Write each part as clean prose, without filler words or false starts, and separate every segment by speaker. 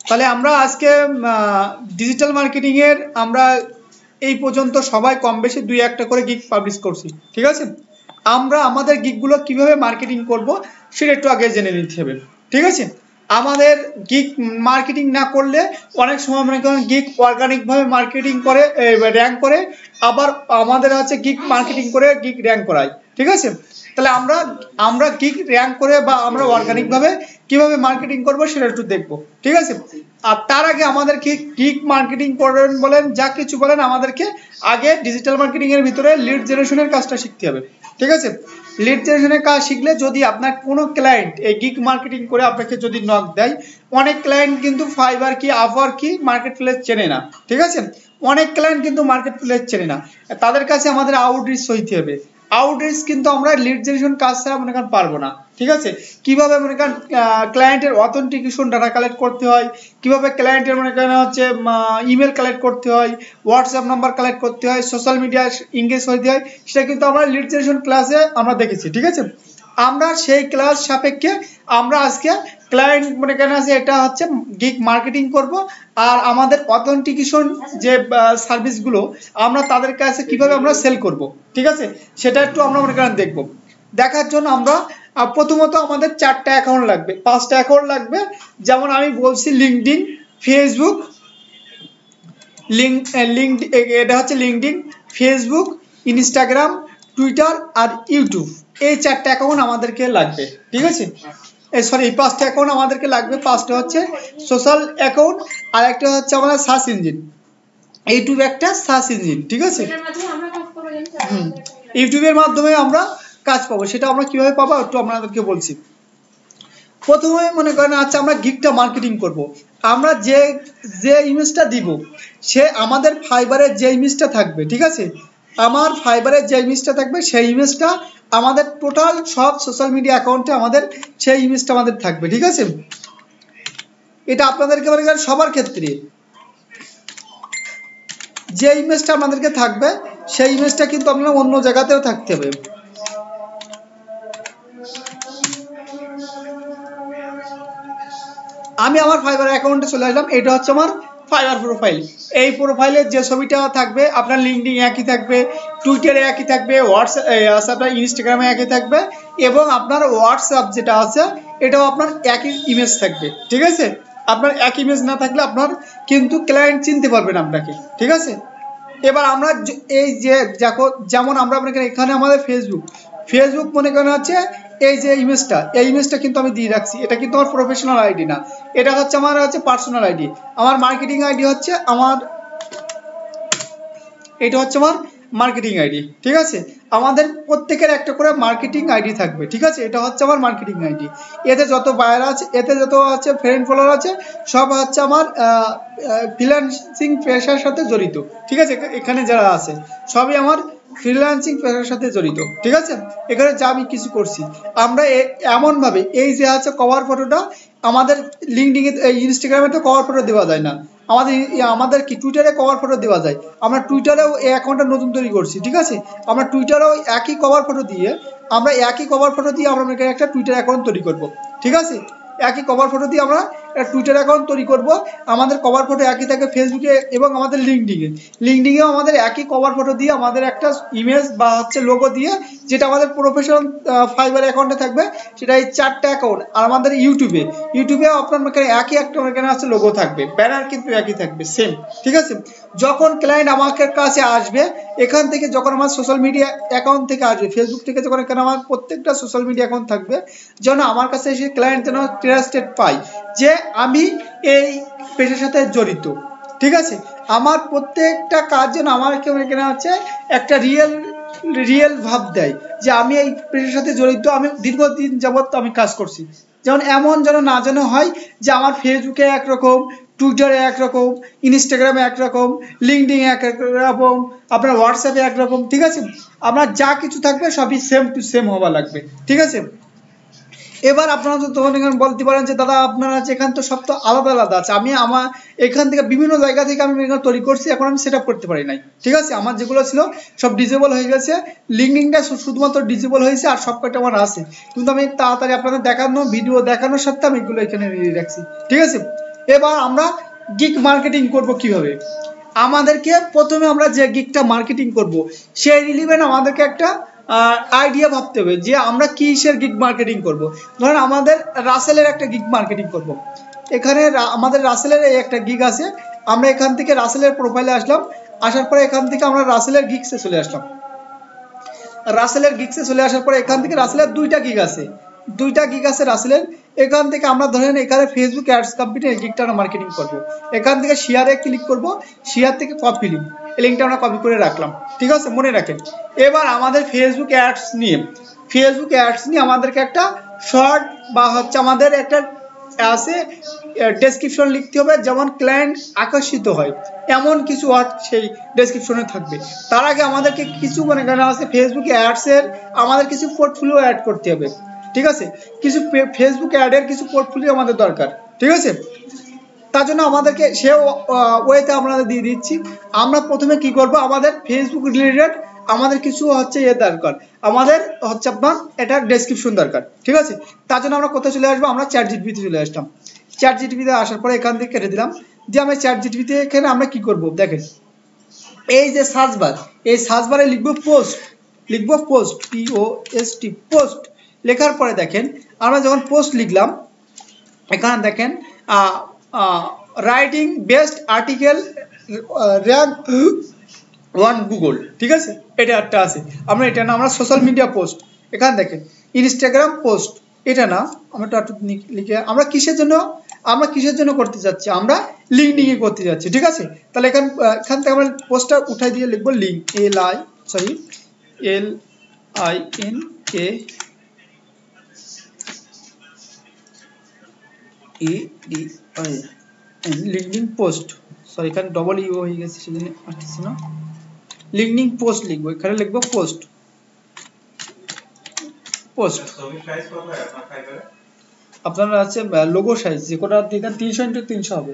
Speaker 1: তাহলে আমরা আজকে ডিজিটাল মার্কেটিং এর আমরা এই পর্যন্ত সবাই কম বেশি 2-1টা করে গিগ পাবলিশ করছি, ঠিক আছে। আমরা আমাদের গিগগুলো কিভাবে মার্কেটিং করব সেটা একটু আগে জেনে নিতে হবে, ঠিক আছে। আমাদের গিগ মার্কেটিং না করলে অনেক সময় মনে করেন গিগ অর্গানিক ভাবে মার্কেটিং করে র্যাঙ্ক করে, আবার আমাদের হচ্ছে গিগ মার্কেটিং করে গিগ র্যাঙ্ক করায়, ঠিক আছে। তাহলে আমরা গিগ র্যাঙ্ক করে বা আমরা অর্গানিক ভাবে কিভাবে মার্কেটিং করব সেটা একটু দেখবো, ঠিক আছে। আর তার আগে আমাদেরকে গিগ মার্কেটিং করেন বলেন যা কিছু বলেন, আমাদেরকে আগে ডিজিটাল মার্কেটিং এর ভিতরে লিড জেনারেশনের কাজটা শিখতে হবে, ঠিক আছে। লিড জেনারেশনের কাজ শিখলে যদি আপনার কোনো ক্লায়েন্ট এই গিগ মার্কেটিং করে আপনাকে যদি নক দেয়, অনেক ক্লায়েন্ট কিন্তু ফাইবার কি আপওয়ার কি মার্কেট প্লেস চেনে না, ঠিক আছে। অনেক ক্লায়েন্ট কিন্তু মার্কেট প্লেস চেনে না, তাদের কাছে আমাদের আউটরিচ হইতে হবে। আউটরিচ কিন্তু আমরা লিড জেনারেশন কাজ ছাড়া মনে করেন পারবো না, ঠিক আছে। কিভাবে মনে করেন ক্লায়েন্টের অথেন্টিকেশন ডাটা কালেক্ট করতে হয়, কিভাবে ক্লায়েন্টের মনে করেন হচ্ছে ইমেল কালেক্ট করতে হয়, হোয়াটসঅ্যাপ নাম্বার কালেক্ট করতে হয়, সোশ্যাল মিডিয়া এঙ্গেজ হইতে হয়, সেটা কিন্তু আমরা লিড জেনারেশন ক্লাসে আমরা দেখেছি, ঠিক আছে। আমরা সেই ক্লাস সাপেক্ষে আমরা আজকে ক্লায়েন্ট মনে করেন আছে এটা হচ্ছে গিগ মার্কেটিং করব, আর আমাদের অথেন্টিকেশন যে সার্ভিসগুলো আমরা তাদের কাছে কিভাবে আমরা সেল করব, ঠিক আছে, সেটা একটু আমরা মনে করেন দেখব। দেখার জন্য আমরা প্রথমত আমাদের 4টা অ্যাকাউন্ট লাগবে, 5টা অ্যাকাউন্ট লাগবে। যেমন আমি বলছি লিঙ্কডইন, ফেসবুক, এটা হচ্ছে লিঙ্কডইন, ফেসবুক, ইনস্টাগ্রাম, টুইটার আর ইউটিউব, এই 4টা অ্যাকাউন্ট আমাদেরকে লাগবে, ঠিক আছে। সরি, এই 5টা অ্যাকাউন্ট আমাদেরকে লাগবে। 5টা হচ্ছে সোশ্যাল অ্যাকাউন্ট, আর একটা হচ্ছে আমাদের সার্চ ইঞ্জিন, ইউটিউব একটা সার্চ ইঞ্জিন, ঠিক আছে। ইউটিউবের মাধ্যমে আমরা কাজ পাবো, সেটা আমরা কিভাবে পাবো একটু আপনাদেরকে বলছি। প্রথমে মনে করেন আচ্ছা আমরা গিগটা মার্কেটিং করব, আমরা যে ইমেজটা দিব সে আমাদের ফাইবারে যে ইমেজটা থাকবে, ঠিক আছে। আমার ফাইবারে যে ইমেজটা থাকবে সেই ইমেজটা আমাদের টোটাল সব সোশ্যাল মিডিয়া অ্যাকাউন্টে আমাদের সেই ইমেজটা আমাদের থাকবে, ঠিক আছে। এটা আপনাদেরকে মনে করেন সবার ক্ষেত্রে যে ইমেজটা আমাদেরকে থাকবে সেই ইমেজটা কিন্তু আপনার অন্য জায়গাতেও থাকতে হবে। আমি আমার ফাইবার অ্যাকাউন্টে চলে আসলাম, এটা হচ্ছে আমার ফাইবার প্রোফাইল। এই প্রোফাইলে যে ছবিটা থাকবে আপনার লিঙ্কডইন একই থাকবে, টুইটারে একই থাকবে, হোয়াটসঅ্যাপ ইনস্টাগ্রামে একই থাকবে, এবং আপনার হোয়াটসঅ্যাপ যেটা আছে এটাও আপনার একই ইমেজ থাকবে, ঠিক আছে। আপনার এক ইমেজ না থাকলে আপনার কিন্তু ক্লায়েন্ট চিনতে পারবে না আপনাকে, ঠিক আছে। এবার আমরা এই যে দেখো, যেমন আমরা এখানে আমাদের ফেসবুক মনে করেন হচ্ছে এই যে এই ইমেজটা কিন্তু আমি দিয়ে রাখছি, এটা কিন্তু আমার প্রফেশনাল আইডি না, এটা হচ্ছে আমার হচ্ছে পার্সোনাল আইডি। আমার মার্কেটিং আইডি হচ্ছে এটা হচ্ছে আমার মার্কেটিং আইডি, ঠিক আছে। আমাদের প্রত্যেকের একটা করে মার্কেটিং আইডি থাকবে, ঠিক আছে। এটা হচ্ছে আমার মার্কেটিং আইডি। এতে যত বায়ার আছে, এতে যত আছে ফ্রেন্ড ফলোয়ার আছে, সব হচ্ছে আমার ফ্রিল্যান্সিং পেশার সাথে জড়িত, ঠিক আছে। এখানে যারা আছে সবই আমার ফ্রিল্যান্সিং পেশার সাথে জড়িত, ঠিক আছে। এখানে যা আমি কিছু করছি আমরা এমন ভাবে, এই যে আছে কভার ফটোটা আমাদের লিঙ্কডইনে ইনস্টাগ্রামে তো কভার ফটো দেওয়া যায় না, আমাদের কি টুইটারে কভার ফটো দেওয়া যায়। আমরা টুইটারেও এই অ্যাকাউন্টটা নতুন তৈরি করছি, ঠিক আছে। আমরা টুইটারেও একই কভার ফটো দিয়ে আমরা একটা টুইটার অ্যাকাউন্ট তৈরি করব, ঠিক আছে। একই কভার ফটো দিয়ে আমরা একটা টুইটার অ্যাকাউন্ট তৈরি করব। আমাদের কভার ফটো একই থাকে ফেসবুকে এবং আমাদের লিঙ্কডইনেও আমাদের একই কভার ফটো দিয়ে আমাদের একটা ইমেজ বা হচ্ছে লোগো দিয়ে, যেটা আমাদের প্রফেশনাল ফাইবার অ্যাকাউন্টে থাকবে, সেটা এই 4টা অ্যাকাউন্ট। আর আমাদের ইউটিউবেও আপনার একই একটা আছে লোগো থাকবে, ব্যানার কিন্তু একই থাকবে, সেম, ঠিক আছে। যখন ক্লায়েন্ট আমাদের কাছে আসবে, এখান থেকে যখন আমার সোশ্যাল মিডিয়া অ্যাকাউন্ট থেকে আসবে, ফেসবুক থেকে যখন এখানে আমার প্রত্যেকটা সোশ্যাল মিডিয়া অ্যাকাউন্ট থাকবে, যেন আমার কাছে এসে ক্লায়েন্ট যেন ট্রাস্টেড পাই যে আমি এই পেশার সাথে জড়িত, ঠিক আছে। আমার প্রত্যেকটা কাজ যেন আমার কেউ এখানে হচ্ছে একটা রিয়েল ভাব দেয় যে আমি এই পেশার সাথে জড়িত, আমি দীর্ঘদিন যাবত আমি কাজ করছি। যেমন এমন যেন না যেন হয় যে আমার ফেসবুকে একরকম, টুইটারে একরকম, ইনস্টাগ্রামে একরকম, লিঙ্কডইনে একরকম, আপনার হোয়াটসঅ্যাপে একরকম, ঠিক আছে। আপনার যা কিছু থাকবে সবই সেম টু সেম হওয়া লাগবে, ঠিক আছে। এবার আপনারা তো তখন এখানে বলতে পারেন যে দাদা আপনারা এখান তো সব তো আলাদা আলাদা আছে, আমি আমার এখান থেকে বিভিন্ন জায়গা থেকে আমি এখানে তৈরি করছি, এখন আমি সেট আপ করতে পারি নাই, ঠিক আছে। আমার যেগুলো ছিল সব ডিজেবল হয়ে গেছে, লিঙ্কডইনটা শুধুমাত্র ডিজেবল হয়েছে, আর সব কয়টা আমার আছে, কিন্তু আমি তাড়াতাড়ি আপনাদের ভিডিও দেখানোর সাথে আমি এগুলো এখানে নিয়ে রাখছি, ঠিক আছে। এবার আমরা গিগ মার্কেটিং করব কিভাবে। আমাদেরকে প্রথমে আমরা যে গিগটা মার্কেটিং করব সেই রিলেভেন্ট আমাদেরকে একটা আইডিয়া ভাবতে হবে যে আমরা কিসের গিগ মার্কেটিং করব। ধরেন আমাদের রাসেলের একটা গিগ মার্কেটিং করব। এখানে আমাদের রাসেলের এই একটা গিগ আছে, আমরা এখান থেকে রাসেলের প্রোফাইলে আসলাম, আসার পরে এখান থেকে আমরা রাসেলের গিগসে চলে আসলাম। রাসেলের গিগসে চলে আসার পরে এখান থেকে রাসেলের দুইটা গিগ আছে, রাসেলের। এখান থেকে আমরা ধরেন এখানে ফেসবুক অ্যাডস কোম্পানির গিগটা আমরা মার্কেটিং করব। এখান থেকে শেয়ারে ক্লিক করব, শেয়ার থেকে কপি লিঙ্ক, এই লিঙ্কটা আমরা কপি করে রাখলাম, ঠিক আছে, মনে রাখেন। এবার আমাদের ফেসবুক অ্যাডস নিয়ে আমাদেরকে একটা শর্ট বা হচ্ছে আমাদের একটা আছে ডেসক্রিপশন লিখতে হবে, যেমন ক্লায়েন্ট আকর্ষিত হয় এমন কিছু ওয়ার্ড সেই ডেসক্রিপশনে থাকবে। তার আগে আমাদেরকে কিছু মনে করেন আছে ফেসবুক অ্যাডস এর আমাদের কিছু পোর্টফোলিও অ্যাড করতে হবে, ঠিক আছে, কিছু ফেসবুক অ্যাডের কিছু পোর্টফোলিও আমাদের দরকার, ঠিক আছে। তার জন্য আমাদেরকে সে ওয়েতে আমরা দিয়ে দিচ্ছি। আমরা প্রথমে কি করব, আমাদের ফেসবুক রিলেটেড আমাদের কিছু হচ্ছে দরকার, আমাদের হচ্ছে আপনার এটা ডেসক্রিপশন দরকার, ঠিক আছে। তার জন্য আমরা কোথায় চলে আসবো, আমরা চ্যাট জিপিটিতে চলে আসলাম। চ্যাট জিপিটিতে আসার পরে এখান থেকে কেটে দিলাম, যে আমরা চ্যাট জিপিটিতে এখানে আমরা কি করব দেখেন, এই যে সার্চ বার, এই সার্চ বারে লিখবো পোস্ট, POST, পোস্ট। লেখার পরে দেখেন আমরা যখন পোস্ট লিখলাম, এখানে দেখেন writing best article rank 1 Google, ঠিক আছে, এটা একটা আছে। আমরা এটা না, আমরা সোশ্যাল মিডিয়া পোস্ট, এখানে দেখেন ইনস্টাগ্রাম পোস্ট, এটা না, আমরা একটু লিখে আমরা কিসের জন্য করতে যাচ্ছি, আমরা লিঙ্কডিং এ করতে যাচ্ছি, ঠিক আছে। তাহলে এখান থেকে আমরা পোস্টটা উঠাই দিয়ে লিখবো লিঙ্ক, লিঙ্কডিং পোস্ট, সরি এখানে ডবল ইউ হয়ে গেছে সেজন্য আসছে না, লিঙ্কডিং পোস্ট লিখবো, এখানে লিখবো পোস্ট। আপনারা আছে লোগো সাইজ যে কোটা দিবেন 300x300 হবে।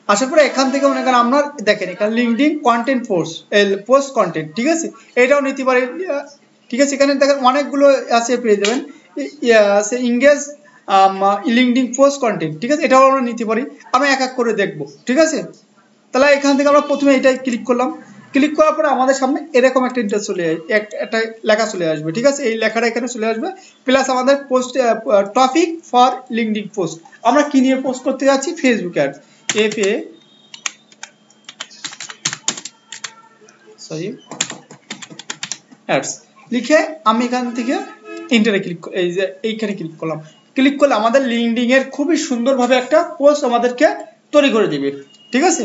Speaker 1: আসার পরে এখান থেকে মনে করেন আমরা দেখেন এখানে লিঙ্কডিং কন্টেন্ট পোস্ট কন্টেন্ট, ঠিক আছে, এটাও নিতে পারি, ঠিক আছে। এখানে দেখেন অনেকগুলো আছে পেয়ে যাবেন, আছে ইংগেজ লিঙ্কডিং পোস্ট কন্টেন্ট, ঠিক আছে, এটাও আমরা নিতে পারি। আমরা এক এক করে দেখবো, ঠিক আছে। তাহলে এখান থেকে আমরা প্রথমে এটাই ক্লিক করলাম, ক্লিক করার পরে আমাদের সামনে এরকম একটা ইন্টারফেস চলে একটা লেখা চলে আসবে, ঠিক আছে। এই লেখাটা এখানে চলে আসবে, প্লাস আমাদের post topic for LinkedIn post, আমরা কি নিয়ে পোস্ট করতে যাচ্ছি, ফেসবুক অ্যাডস, অ্যাডস লিখে আমি এখান থেকে ইন্টারে ক্লিক, এই যে এইখানে ক্লিক করলাম। ক্লিক করলে আমাদের লিঙ্কডিং এর খুবই সুন্দরভাবে একটা পোস্ট আমাদেরকে তৈরি করে দিবে, ঠিক আছে।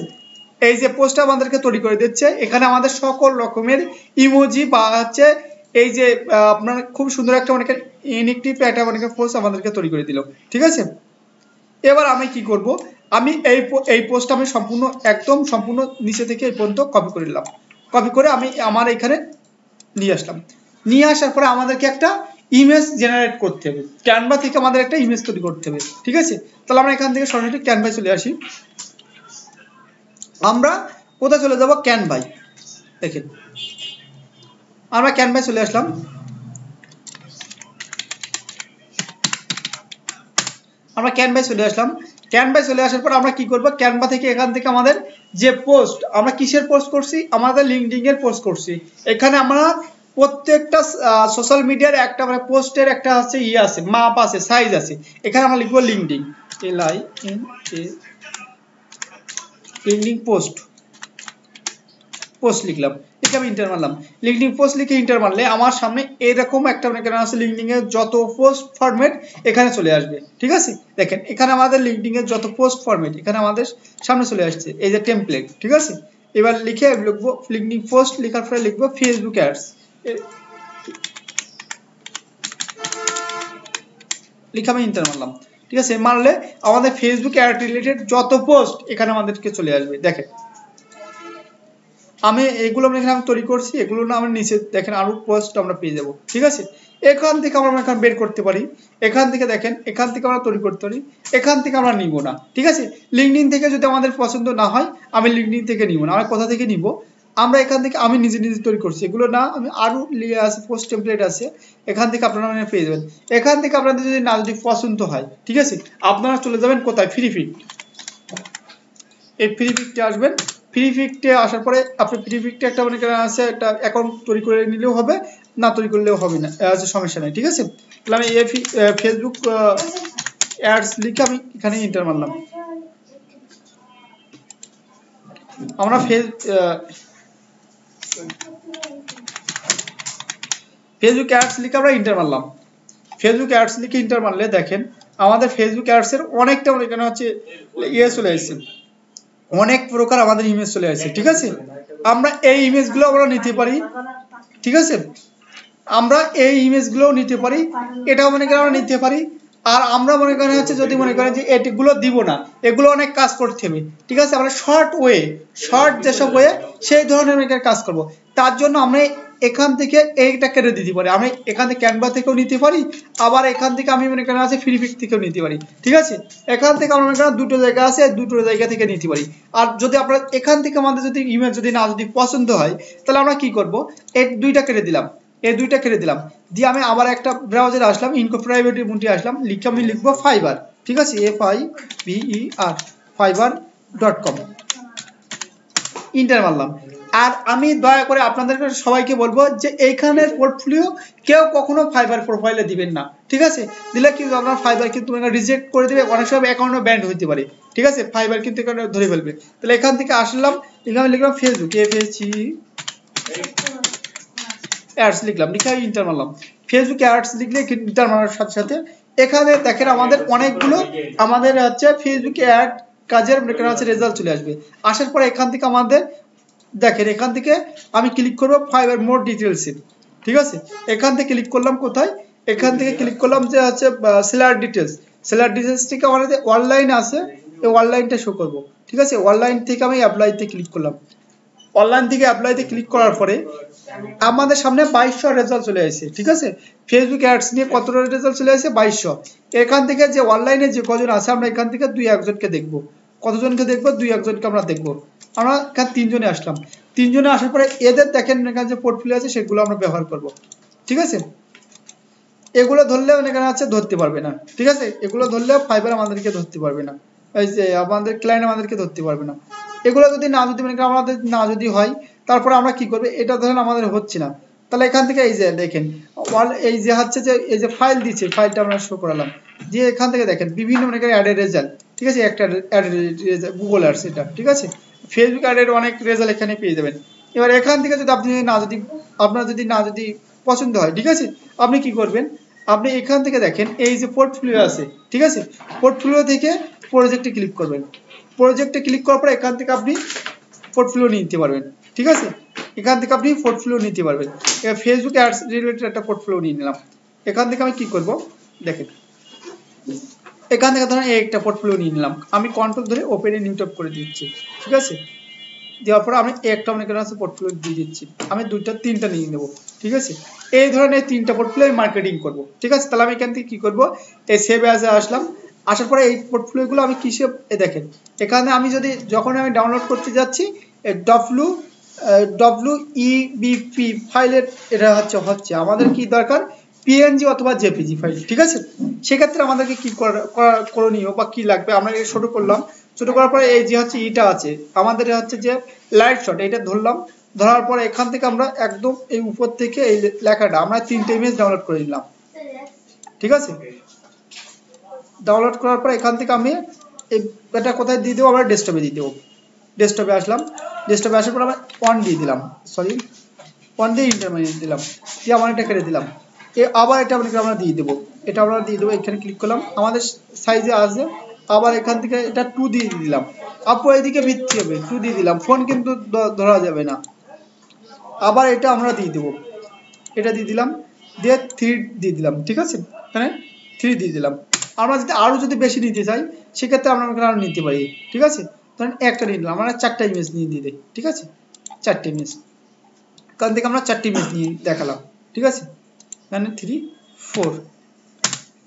Speaker 1: এই যে পোস্টটা আমাদেরকে তৈরি করে দিচ্ছে, এখানে আমাদের সকল রকমের ইমোজি বা হচ্ছে এই যে আপনার খুব সুন্দর একটা অনেক ইউনিকটিভ একটা অনেক পোস্ট আমাদেরকে তৈরি করে দিল, ঠিক আছে। এবার আমি কি করব, আমি এই পোস্টটা আমি সম্পূর্ণ নিচে থেকে এই পর্যন্ত কপি করে নিলাম, কপি করে আমি আমার এখানে নিয়ে আসলাম। নিয়ে আসার পরে আমাদেরকে একটা ইমেজ জেনারেট করতে হবে, ক্যানভা থেকে আমাদের একটা ইমেজ তৈরি করতে হবে, ঠিক আছে। তাহলে আমরা এখান থেকে সরাসরি ক্যানভায় চলে আসি। আমরা কোথায় চলে যাব, ক্যানভায়, দেখেন আমরা ক্যানভায় চলে আসলাম। ক্যানভায় চলে আসার পর আমরা কি করব, ক্যানভা থেকে এখান থেকে আমাদের যে পোস্ট, আমরা কিসের পোস্ট করছি, আমাদের লিঙ্কডিং এর পোস্ট করছি। এখানে আমরা প্রত্যেকটা সোশ্যাল মিডিয়ার একটা মানে পোস্টের একটা আছে আছে মাপ আছে, সাইজ আছে। এখানে আমরা লিখবো লিঙ্কডিং, লিঙ্কডিং পোস্ট লিখলাম, লিখে আমি ইন্টার মারলাম। লিঙ্কডিং পোস্ট লিখে ইন্টার মারলে আমার সামনে এরকম একটা এখানে আছে লিঙ্কডিং এর যত পোস্ট ফরম্যাট এখানে চলে আসবে, ঠিক আছে। দেখেন এখানে আমাদের লিঙ্কডিং এর যত পোস্ট ফরম্যাট এখানে আমাদের সামনে চলে আসছে, এই যে টেমপ্লেট, ঠিক আছে। এবার লিখে লিখবো লিঙ্কডিং পোস্ট, লেখার পরে লিখবো ফেসবুক অ্যাডস, লিখে আমি ইন্টার মারলাম, ঠিক আছে। মারলে আমাদের ফেসবুক অ্যাড রিলেটেড যত পোস্ট এখানে আমাদেরকে চলে আসবে। দেখেন আমি এগুলো এখানে আমি তৈরি করছি, এগুলো না আমরা নিচে দেখেন আরো পোস্ট আমরা পেয়ে যাব, ঠিক আছে। এখান থেকে আমরা এখানে বের করতে পারি, এখান থেকে দেখেন এখান থেকে আমরা তৈরি করতে পারি, এখান থেকে আমরা নিব না, ঠিক আছে। লিঙ্কডিন থেকে যদি আমাদের পছন্দ না হয় আমি লিঙ্কডিন থেকে নিব না, আমরা কোথা থেকে নিব, আমরা এখান থেকে আমি নিজে নিজে তৈরি করছি, এগুলো না, আমি আরো আছে পোস্ট টেমপ্লেট আছে, এখান থেকে আপনারা পেয়ে যাবেন। এখান থেকে আপনাদের যদি না যদি পছন্দ হয়, ঠিক আছে, আপনারা চলে যাবেন কোথায়, ফ্রি ফিট। এই ফ্রি ফিটে আসবেন, ফ্রি ফিটে আসার পরে আপনি ফ্রি ফিটে একটা মানে আছে একটা অ্যাকাউন্ট তৈরি করে নিলেও হবে, না তৈরি করলেও হবে না, সমস্যা নাই, ঠিক আছে। তাহলে আমি ফেসবুক অ্যাডস লিখে আমি এখানে এন্টার মারলাম। আমরা ফেসবুক অ্যাডস লিখে আমরা এন্টার মারলাম। ফেসবুক অ্যাডস লিখে এন্টার মারলে দেখেন আমাদের ফেসবুক অ্যাডস এর অনেকটা এখানে হচ্ছে চলে আসছে, অনেক প্রকার আমাদের ইমেজ চলে আসছে, ঠিক আছে। আমরা এই ইমেজগুলো আমরা নিতে পারি, ঠিক আছে, আমরা এই ইমেজগুলো নিতে পারি, এটাও মনে করেন আমরা নিতে পারি। আর আমরা মনে করেন হচ্ছে যদি মনে করেন যে এগুলো দিব না, এগুলো অনেক কাজ করতে হবে, ঠিক আছে, আমরা শর্ট যেসব ওয়ে সেই ধরনের কাজ করব। তার জন্য আমরা এখান থেকে এইটা কেটে দিতে পারি, আমি এখান থেকে ক্যানভা থেকেও নিতে পারি, আবার এখান থেকে আমি মনে করেন আছে ফ্রি পিক থেকেও নিতে পারি, ঠিক আছে। এখান থেকে আমরা মনে করেন দুটো জায়গা আছে, দুটো জায়গা থেকে নিতে পারি। আর যদি আপনারা এখান থেকে আমাদের যদি ইমেজ যদি না যদি পছন্দ হয়, তাহলে আমরা কি করব, এই দুইটা কেটে দিলাম, এই দুইটা কেটে দিলাম, দিয়ে আমি আবার একটা ব্রাউজারে আসলাম, ইনকো প্রাইভেট মুন্টি আসলাম, লিখে আমি লিখবো ফাইবার, ঠিক আছে, FIBER fiber.com, ইন্টার মারলাম। আর আমি দয়া করে আপনাদের সবাইকে বলবো যে এইখানের পোর্টফোলিও কেউ কখনো ফাইবার প্রোফাইলে দিবেন না, ঠিক আছে। দিলে কিন্তু আপনার ফাইবার কিন্তু রিজেক্ট করে দিবে, অনেক সময় অ্যাকাউন্টও ব্যান্ড হতে পারে, ঠিক আছে, ফাইবার কিন্তু এখানে ধরে ফেলবে। তাহলে এখান থেকে আসলাম, এখানে লিখলাম ফেসবুক FAC অ্যাডস লিখলাম, লিখে ইন্টার মারলাম। ফেসবুক অ্যাডস লিখলে ইন্টার মারার সাথে সাথে এখানে দেখেন আমাদের অনেকগুলো আমাদের হচ্ছে ফেসবুক অ্যাড কাজের হচ্ছে রেজাল্ট চলে আসবে। আসার পরে এখান থেকে আমাদের দেখেন এখান থেকে আমি ক্লিক করব ফাইবার মোর ডিটেইলস, ঠিক আছে। এখান থেকে ক্লিক করলাম কোথায়, এখান থেকে ক্লিক করলাম যে হচ্ছে সেলার ডিটেইলস থেকে আমাদের অনলাইন আছে, এই অনলাইনটা শো করব, ঠিক আছে। অনলাইন থেকে আমি অ্যাপ্লাইতে ক্লিক করলাম, অনলাইন থেকে অ্যাপ্লাইতে ক্লিক করার পরে আমাদের সামনে 2200 রেজাল্ট চলে আসে, ঠিক আছে। ফেসবুক অ্যাডস নিয়ে কতটা রেজাল্ট চলে আসে, 2200। এখান থেকে যে অনলাইনে যে কজন আছে আমরা এখান থেকে 2-1জনকে দেখব, কতজনকে দেখব, 2-1জনকে আমরা দেখব। আমরা এখানে 3 জনে আসলাম, 3 জনে আসার পরে এদের দেখেন এখানে যে পোর্টফোলিও আছে সেগুলো আমরা ব্যবহার করব, ঠিক আছে। এগুলো ধরলেও এখানে আছে ধরতে পারবে না, ঠিক আছে, এগুলো ধরলেও ফাইবার আমাদেরকে ধরতে পারবে না, এই যে আমাদের ক্লায়েন্ট আমাদেরকে ধরতে পারবে না। এগুলো যদি না যদি মানে আমাদের না যদি হয়, তারপরে আমরা কি করব, এটা ধরেন আমাদের হচ্ছে না, তাহলে এখান থেকে এই যে দেখেন এই যে হচ্ছে যে এই যে ফাইল দিচ্ছে, ফাইলটা আমরা শো করালাম, যে এখান থেকে দেখেন বিভিন্ন মানে অ্যাডের রেজাল্ট, ঠিক আছে, একটা অ্যাড রেজাল্ট গুগল অ্যাডস এটা, ঠিক আছে। ফেসবুক অ্যাডের অনেক রেজাল্ট এখানে পেয়ে যাবেন। এবার এখান থেকে যদি আপনি না যদি আপনার যদি না যদি পছন্দ হয়, ঠিক আছে, আপনি কি করবেন, আপনি এখান থেকে দেখেন এই যে পোর্টফোলিও আছে, ঠিক আছে, পোর্টফোলিও থেকে প্রজেক্টে ক্লিক করবেন, প্রজেক্টে ক্লিক করার পর এখান থেকে আপনি পোর্টফোলিও নিতে পারবেন, ঠিক আছে। এখান থেকে আপনি পোর্টফোলিও নিতে পারবেন। এবার ফেসবুক অ্যাডস রিলেটেড একটা পোর্টফোলিও নিয়ে নিলাম। এখান থেকে আমি কি করব দেখেন, এখান থেকে ধরেন এই একটা পোর্টফোলিও নিয়ে নিলাম, আমি কন্ট্রোল ধরে ওপেনে নিউ ট্যাব করে দিচ্ছি, ঠিক আছে। দেওয়ার পর আমি একটা মনে করেন পোর্টফোলিও দিয়ে দিচ্ছি, আমি 2-3টা নিয়ে নেব, ঠিক আছে। এই ধরনের 3টা পোর্টফোলিও মার্কেটিং করব, ঠিক আছে। তাহলে আমি এখান থেকে কি করব, এই সেভ অ্যাজে আসলাম, আসার পরে এই পোর্টফোলিওগুলো আমি কিসে দেখেন এখানে আমি যদি যখন আমি ডাউনলোড করতে যাচ্ছি WEBP ফাইলের এটা হচ্ছে আমাদের কি দরকার, PNG অথবা JPG ফাইল, ঠিক আছে। সেক্ষেত্রে আমাদেরকে কি করণীয় বা কি লাগবে, আমরা এটা ছোট করলাম, ছোট করার পরে এই যে হচ্ছে ইটা আছে আমাদের হচ্ছে যে লাইট শট, এটা ধরলাম, ধরার পরে এখান থেকে আমরা একদম এই উপর থেকে এই লেখাটা আমরা 3টে ইমেজ ডাউনলোড করে নিলাম, ঠিক আছে। ডাউনলোড করার পর এখান থেকে আমি এটা কোথায় দিয়ে দেবো, আমরা ডেস্কটপে দিয়ে দেবো। ডেস্কটপে আসলাম, ডেস্কটপে আসার পর আমরা অন দিয়ে দিলাম, অন দিয়ে ইন্টারমিডিয়েট দিলাম, দিয়ে আমার এটা কেটে দিলাম। আবার এটা আমরা দিয়ে দেবো, এটা আমরা দিয়ে দেবো, এখানে ক্লিক করলাম, আমাদের সাইজে আসবে। আবার এখান থেকে এটা 2 দিয়ে দিলাম, আপু এইদিকে ভিত্তি হবে, 2 দিয়ে দিলাম, ফোন কিন্তু ধরা যাবে না। আবার এটা আমরা দিয়ে দেবো, এটা দিয়ে দিলাম, দিয়ে 3 দিয়ে দিলাম, ঠিক আছে, এখানে 3 দিয়ে দিলাম। আমরা যদি আরো যদি বেশি নিতে চাই সেক্ষেত্রে আমরা আরো নিতে পারি, ঠিক আছে। ধরেন একটা নিয়ে নিলাম, আমরা 4টা ইমেজ নিয়ে দিয়ে দেই, ঠিক আছে, 4টে ইমেজ, এখান থেকে আমরা 4টে ইমেজ নিয়ে দেখালাম, ঠিক আছে, মানে 3, 4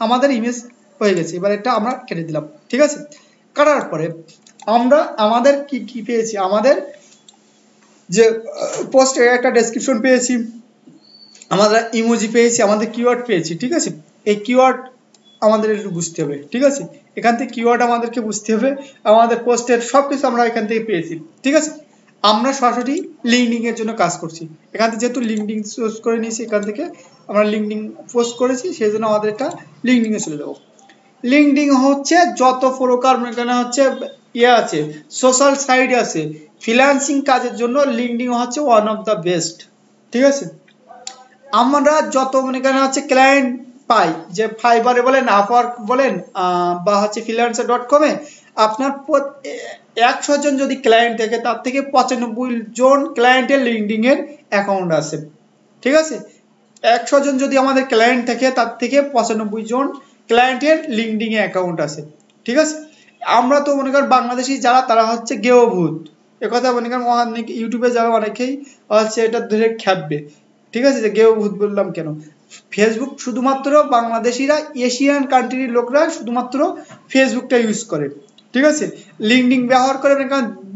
Speaker 1: আমাদের ইমেজ হয়ে গেছে। এবার এটা আমরা কেটে দিলাম, ঠিক আছে। কাটার পরে আমরা আমাদের কি পেয়েছি, আমাদের যে পোস্টে একটা ডেসক্রিপশন পেয়েছি, আমরা ইমোজি পেয়েছি, আমাদের কিওয়ার্ড পেয়েছি, ঠিক আছে। এই কিওয়ার্ড আমাদের একটু বুঝতে হবে, ঠিক আছে। এখান থেকে কিওয়ার্ড আমাদেরকে বুঝতে হবে, আমাদের পোস্টের সবকিছু আমরা এখান থেকে পেয়েছি, ঠিক আছে। আমরা সরাসরি লিঙ্কডিং এর জন্য কাজ করছি, এখান থেকে যেহেতু লিঙ্কডিং চুজ করে নিয়েছি, এখান থেকে আমরা লিঙ্কডিং পোস্ট করেছি, সেই জন্য আমাদের এটা লিঙ্কডিং এ চলে যাবো। লিঙ্কডিং হচ্ছে যত প্রকার এখানে হচ্ছে ইয়ে আছে, সোশ্যাল সাইট আছে, ফ্রিল্যান্সিং কাজের জন্য লিঙ্কডিং হচ্ছে ওয়ান অফ দ্য বেস্ট, ঠিক আছে। আমরা যত মনে করেন হচ্ছে ক্লায়েন্ট পাই, যে ফাইবারে বলেন, আপওয়ার্ক বলেন, বা হচ্ছে freelancer.com-এ আপনার 100 জন যদি ক্লায়েন্ট থাকে, তার থেকে 95 জন ক্লায়েন্টের লিঙ্কডিং এর অ্যাকাউন্ট আছে, ঠিক আছে। 100 জন যদি আমাদের ক্লায়েন্ট থাকে, তার থেকে 95 জন ক্লায়েন্টের লিঙ্কডিং এ অ্যাকাউন্ট আছে, ঠিক আছে। আমরা তো মনে করেন বাংলাদেশি যারা, তারা হচ্ছে গেওভূত, একথা মনে করেন অনেক ইউটিউবে যারা অনেকেই হচ্ছে এটা ধরে খ্যাপবে, ঠিক আছে, যে গেওভূত বললাম কেন। ফেসবুক শুধুমাত্র বাংলাদেশিরা, এশিয়ান কান্ট্রির লোকরা শুধুমাত্র ফেসবুকটা ইউজ করে, ঠিক আছে। লিঙ্কডিং ব্যবহার করে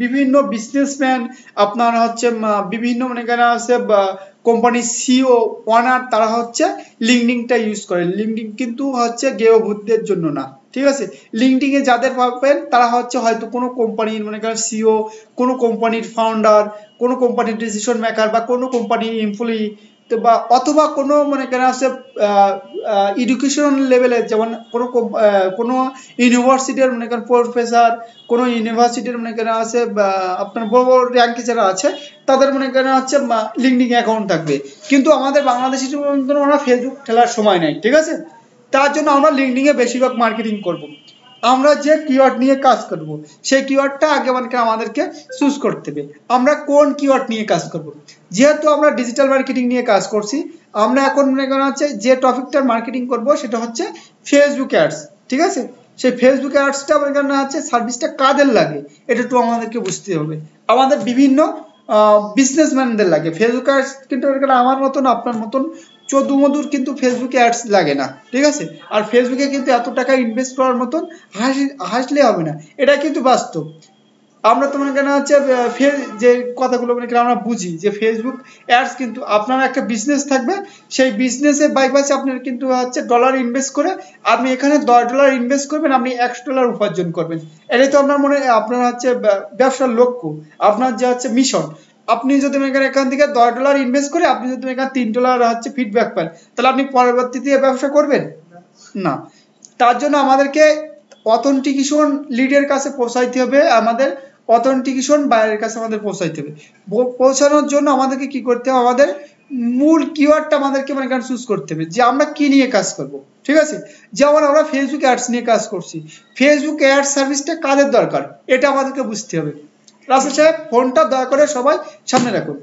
Speaker 1: বিভিন্ন বিজনেসম্যান, আপনার হচ্ছে বিভিন্ন মনে করেন আছে কোম্পানির সিও ওনার, তারা হচ্ছে লিঙ্কডিংটা ইউজ করে। লিঙ্কডিং কিন্তু হচ্ছে গেওভূতদের জন্য না, ঠিক আছে। লিঙ্কডিং এ যাদের পাবেন, তারা হচ্ছে হয়তো কোনো কোম্পানির মনে করেন সিও, কোনো কোম্পানির ফাউন্ডার, কোনো কোম্পানির ডিসিশন মেকার, বা কোনো কোম্পানির এমপ্লয়ি, বা অথবা কোনো মনে করেন আছে এডুকেশন লেভেলে, যেমন কোনো ইউনিভার্সিটির মনে করেন প্রফেসর, কোনো ইউনিভার্সিটির মনে করেন আছে আপনার বড় বড় র্যাঙ্কে যারা আছে, তাদের মনে করেন হচ্ছে লিঙ্কডিং অ্যাকাউন্ট থাকবে। কিন্তু আমাদের বাংলাদেশের মধ্যে ওরা ফেসবুক খেলার সময় নেই, ঠিক আছে। তার জন্য আমরা লিঙ্কডিং এ বেশিরভাগ মার্কেটিং করব। আমরা যে কিওয়ার্ড নিয়ে কাজ করব, সেই কিওয়ার্ডটা আগে মানে আমাদেরকে চুজ করতে হবে, আমরা কোন কিওয়ার্ড নিয়ে কাজ করব। যেহেতু আমরা ডিজিটাল মার্কেটিং নিয়ে কাজ করছি, আমরা এখন মনে করেন হচ্ছে যে টপিকটার মার্কেটিং করব, সেটা হচ্ছে ফেসবুক অ্যাডস, ঠিক আছে। সেই ফেসবুক অ্যাডসটা মনে করেন হচ্ছে সার্ভিসটা কাদের লাগে, এটা একটু আমাদেরকে বুঝতে হবে। আমাদের বিভিন্ন বিজনেসম্যানদের লাগে ফেসবুক অ্যাডস, কিন্তু আমার মতন আপনার মতন চোদ্দ মধুর কিন্তু ফেসবুকে অ্যাডস লাগে না, ঠিক আছে। আর ফেসবুকে কিন্তু এত টাকা ইনভেস্ট করার মতন হাসলে হবে না, এটা কিন্তু বাস্তব। আমরা তো মনে করেন হচ্ছে যে কথাগুলো মনে করেন আমরা বুঝি যে ফেসবুক অ্যাডস, কিন্তু আপনার একটা বিজনেস থাকবে, সেই বিজনেসে বাইপাসে আপনার কিন্তু হচ্ছে ডলার ইনভেস্ট করে, আপনি এখানে $10 ইনভেস্ট করবেন, আপনি $100 উপার্জন করবেন। এটাই তো আপনার হচ্ছে ব্যবসার লক্ষ্য, আপনার যে হচ্ছে মিশন। আপনি যদি মনে করেন এখান থেকে $10 ইনভেস্ট করে আপনি যদি এখানে $3 হচ্ছে ফিডব্যাক পান, তাহলে আপনি পরবর্তীতে ব্যবসা করবেন না। তার জন্য আমাদেরকে অথেন্টিকেশন লিডের কাছে পৌঁছাইতে হবে, আমাদের অথেন্টিকেশন বাইরের কাছে আমাদের পৌঁছাইতে হবে। পৌঁছানোর জন্য আমাদেরকে কি করতে হবে, আমাদের মূল কিওয়ার্ডটা আমাদেরকে মানে চুজ করতে হবে, যে আমরা কি নিয়ে কাজ করব, ঠিক আছে। যেমন আমরা ফেসবুক অ্যাডস নিয়ে কাজ করছি, ফেসবুক অ্যাড সার্ভিসটা কাদের দরকার, এটা আমাদেরকে বুঝতে হবে। রাসেল সাহেব ফোনটা দয়া করে সবাই সামনে রাখুন।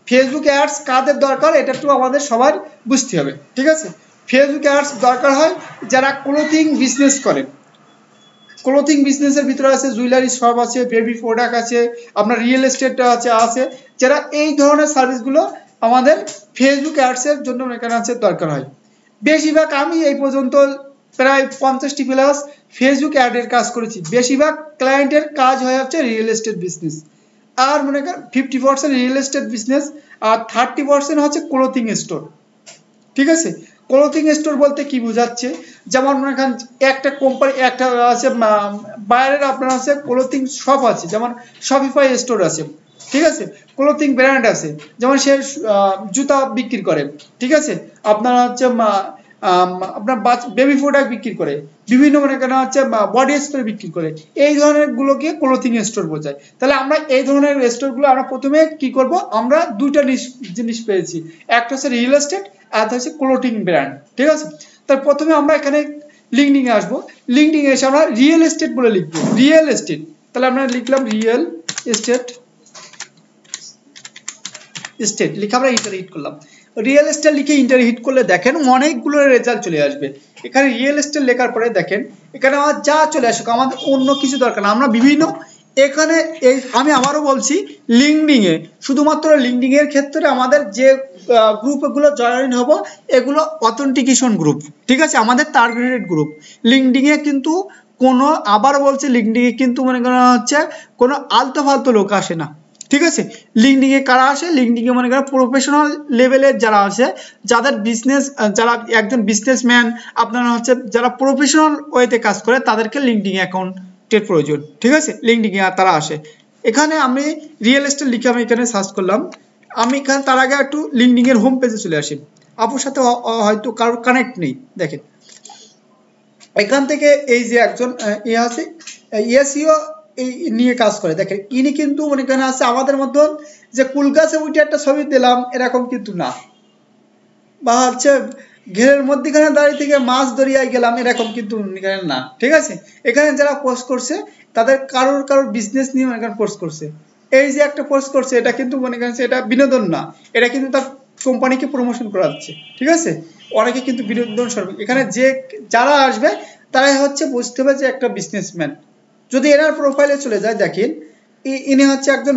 Speaker 1: ফেসবুক অ্যাডস কাদের দরকার, এটা একটু আমাদের সবার বুঝতে হবে, ঠিক আছে। ফেসবুক অ্যাডস দরকার হয় যারা ক্লোথিং বিজনেস করে। ক্লোথিং বিজনেসের ভিতরে আছে জুয়েলারি শপ আছে, বেবি প্রোডাক্ট আছে, আপনার রিয়েল এস্টেট আছে, যারা এই ধরনের সার্ভিসগুলো আমাদের ফেসবুক অ্যাডসের জন্য এখানে আছে দরকার হয়। বেশিরভাগ আমি এই পর্যন্ত প্রায় 50টি প্লাস ফেসবুক অ্যাডের কাজ করেছি। বেশিরভাগ ক্লায়েন্টের কাজ হয়ে হচ্ছে রিয়েল এস্টেট বিজনেস, আর মনে করেন 50% রিয়েল এস্টেট বিজনেস, আর 30% হচ্ছে ক্লোথিং স্টোর, ঠিক আছে। ক্লোথিং স্টোর বলতে কি বোঝাচ্ছে, যেমন মনে করেন একটা কোম্পানি একটা আছে বাইরের আপনার আছে ক্লোথিং শপ আছে, যেমন শপিফাই স্টোর আছে, ঠিক আছে। ক্লোথিং ব্র্যান্ড আছে, যেমন সে জুতা বিক্রি করে, ঠিক আছে। আপনার হচ্ছে আপনার বেবি প্রোডাক্ট বিক্রি করে, বিভিন্ন মনে করেন হচ্ছে বডি স্প্রে বিক্রি করে, এই ধরনের গুলোকে ক্লোথিং স্টোর বোঝায়। তাহলে আমরা এই ধরনের স্টোরগুলো আমরা প্রথমে কি করব, আমরা দুইটা জিনিস পেয়েছি, একটা হচ্ছে রিয়েল এস্টেট আর হচ্ছে ক্লোথিং ব্র্যান্ড, ঠিক আছে। তার প্রথমে আমরা এখানে লিঙ্কডিং এ আসবো, লিঙ্কডিং এ এসে আমরা রিয়েল এস্টেট বলে লিখবো, রিয়েল এস্টেট। তাহলে আমরা লিখলাম রিয়েল এস্টেট লিখে আমরা ইন্টার হিট করলাম। রিয়েল এস্টেট লিখে ইন্টার হিট করলে দেখেন অনেকগুলো রেজাল্ট চলে আসবে। এখানে রিয়েল এস্টেট লেখার পরে দেখেন এখানে আমার যা চলে আসুক, আমাদের অন্য কিছু দরকার না। আমরা বিভিন্ন এখানে আমি আবারও বলছি, লিঙ্কডিং এ শুধুমাত্র লিঙ্কডিং এর ক্ষেত্রে আমাদের যে গ্রুপগুলো জয়েন হব, এগুলো অথেন্টিকেশন গ্রুপ, ঠিক আছে, আমাদের টার্গেটেড গ্রুপ। লিঙ্কডিং এ কিন্তু কোনো, আবার বলছি, লিঙ্কডিং এ কিন্তু মনে করা হচ্ছে কোনো আলতু ফালতু লোক আসে না, ঠিক আছে। লিঙ্কডিং এ কারা আসে, লিঙ্কডিং এ মনে করেন প্রফেশনাল লেভেলের যারা আছে, যাদের বিজনেস, যারা একজন বিজনেসম্যান, আপনারা হচ্ছে যারা প্রফেশনাল ওয়েতে কাজ করে, তাদেরকে লিঙ্কডিং অ্যাকাউন্টের প্রয়োজন। ঠিক আছে, লিঙ্কডিং এ তারা আসে। এখানে আমি রিয়েল এস্টেট লিখে আমি এখানে সার্চ করলাম। আমি এখানে তার আগে একটু লিঙ্কডিং এর হোম পেজে চলে আসি। আপুর সাথে হয়তো কারোর কানেক্ট নেই, দেখেন এখান থেকে এই যে একজন আছে এসইও এই নিয়ে কাজ করে, দেখেন ইনি কিন্তু মনে করেন আছে আমাদের মতন যে কুল গাছে উঠে একটা ছবি দিলাম এরকম কিন্তু না, বা হচ্ছে ঘেরের মধ্যখানে দাঁড়িয়ে থেকে মাছ দরিয়ায় গেলাম এরকম কিন্তু না। ঠিক আছে, এখানে যারা পোস্ট করছে তাদের কারোর বিজনেস নিয়ে মনে করেন পোস্ট করছে। এই যে একটা পোস্ট করছে এটা কিন্তু মনে করেন এটা বিনোদন না, এটা কিন্তু তার কোম্পানিকে প্রমোশন করা হচ্ছে। ঠিক আছে, অনেকে কিন্তু বিনোদন স্বরূপ এখানে যে যারা আসবে তারাই হচ্ছে বুঝতে হবে যে একটা বিজনেসম্যান। যদি এনার প্রোফাইলে চলে যায়, দেখেন ইনি হচ্ছে একজন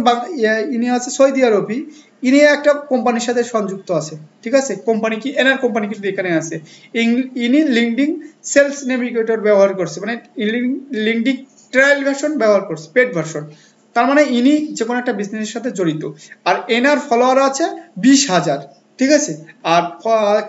Speaker 1: ইনি আছে সৌদি আরবি, ইনি একটা কোম্পানির সাথে সংযুক্ত আছে। ঠিক আছে, কোম্পানি কি এনার কোম্পানি কিন্তু এখানে আছে। ইনি লিঙ্কডিং সেলস নেভিগেটর ব্যবহার করছে, মানে লিঙ্কডিং ট্রায়াল ভার্সন ব্যবহার করছে, পেড ভার্সন। তার মানে ইনি যে কোনো একটা বিজনেসের সাথে জড়িত। আর এনার ফলোয়ার আছে 20,000। ঠিক আছে, আর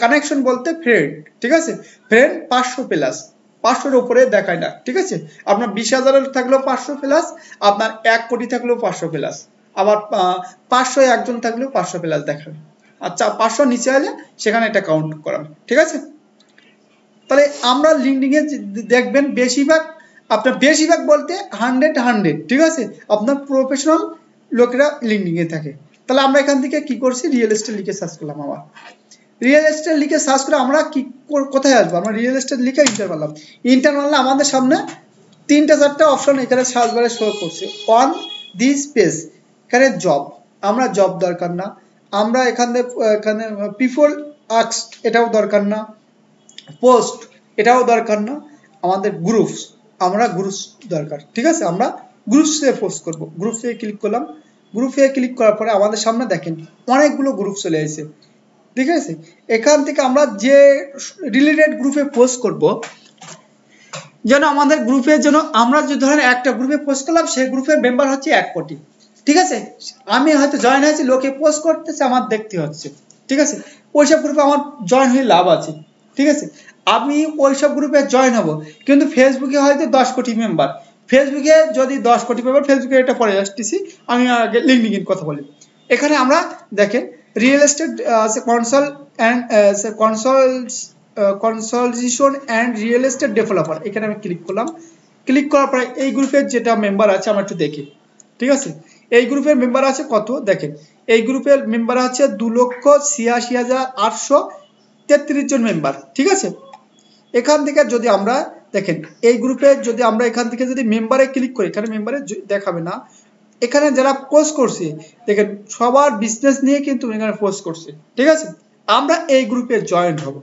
Speaker 1: কানেকশন বলতে ফ্রেন্ড। ঠিক আছে, ফ্রেন্ড 500 প্লাস, 500-এর উপরে দেখায় না। ঠিক আছে, আপনার 20,000 থাকলেও 500 প্লাস, আপনার 1 কোটি থাকলেও 500 প্লাস, আবার 500 একজন থাকলেও 500 প্লাস দেখাবে। আচ্ছা, 500 নিচে এলে সেখানে এটা কাউন্ট করাবে। ঠিক আছে, তাহলে আমরা লিঙ্কডিং এ দেখবেন বেশিরভাগ বলতে 100। ঠিক আছে, আপনার প্রফেশনাল লোকেরা লিঙ্কডিং এ থাকে। তাহলে আমরা এখান থেকে কি করছি, রিয়েল এস্টেট লিখে সার্চ করলাম। আবার রিয়েল এস্টেট লিখে সার্চ করে আমরা কি কোথায় আসবো, আমরা রিয়েল এস্টেট লিখে ইন্টার মারলাম। ইন্টার মারলে আমাদের সামনে 3-4টা অপশন এখানে সার্চ বারে শো করছে। অন দিস পেজ এখানে জব, আমরা জব দরকার না। আমরা এখানে পিপল আস্কড এটাও দরকার না, পোস্ট এটাও দরকার না, আমাদের গ্রুপস, আমরা গ্রুপস দরকার। ঠিক আছে, আমরা গ্রুপসে পোস্ট করব। গ্রুপসে ক্লিক করলাম। গ্রুপে ক্লিক করার পরে আমাদের সামনে দেখেন অনেকগুলো গ্রুপ চলে এসেছে। ঠিক আছে, এখান থেকে আমরা যে রিলেটেড গ্রুপে পোস্ট করব, যেন আমাদের গ্রুপে যেন আমরা যে ধরেন একটা গ্রুপে পোস্ট করলাম, সেই গ্রুপের মেম্বার হচ্ছে 1 কোটি। ঠিক আছে, আমি হয়তো জয়েন হয়েছি, লোকে পোস্ট করতেছে আমার দেখতে হচ্ছে। ঠিক আছে, ওইসব গ্রুপে আমার জয়েন হয়ে লাভ আছে। ঠিক আছে, আমি ওইসব গ্রুপে জয়েন হব, কিন্তু ফেসবুকে হয়তো 10 কোটি মেম্বার। ফেসবুকে যদি 10 কোটি মেম্বার, ফেসবুকে এটা পরে আসতেছি, আমি আগে লিঙ্কডিন কথা বলি। এখানে আমরা দেখেন রিয়েল এস্টেট আছে consultation and real estate developer, এখানে আমি ক্লিক করলাম। ক্লিক করার পরে এই গ্রুপের যেটা মেম্বার আছে আমরা একটু দেখি। ঠিক আছে, এই গ্রুপের মেম্বার আছে কত, দেখেন এই গ্রুপের মেম্বার আছে 2,86,833 জন মেম্বার। ঠিক আছে, এখান থেকে যদি আমরা দেখেন এই গ্রুপে যদি আমরা এখান থেকে যদি মেম্বারে ক্লিক করি, এখানে মেম্বারে দেখাবে না। এখানে যারা পোস্ট করছে দেখেন সবার বিজনেস নিয়ে কিন্তু এখানে পোস্ট করছে। ঠিক আছে, আমরা এই গ্রুপে জয়েন হব।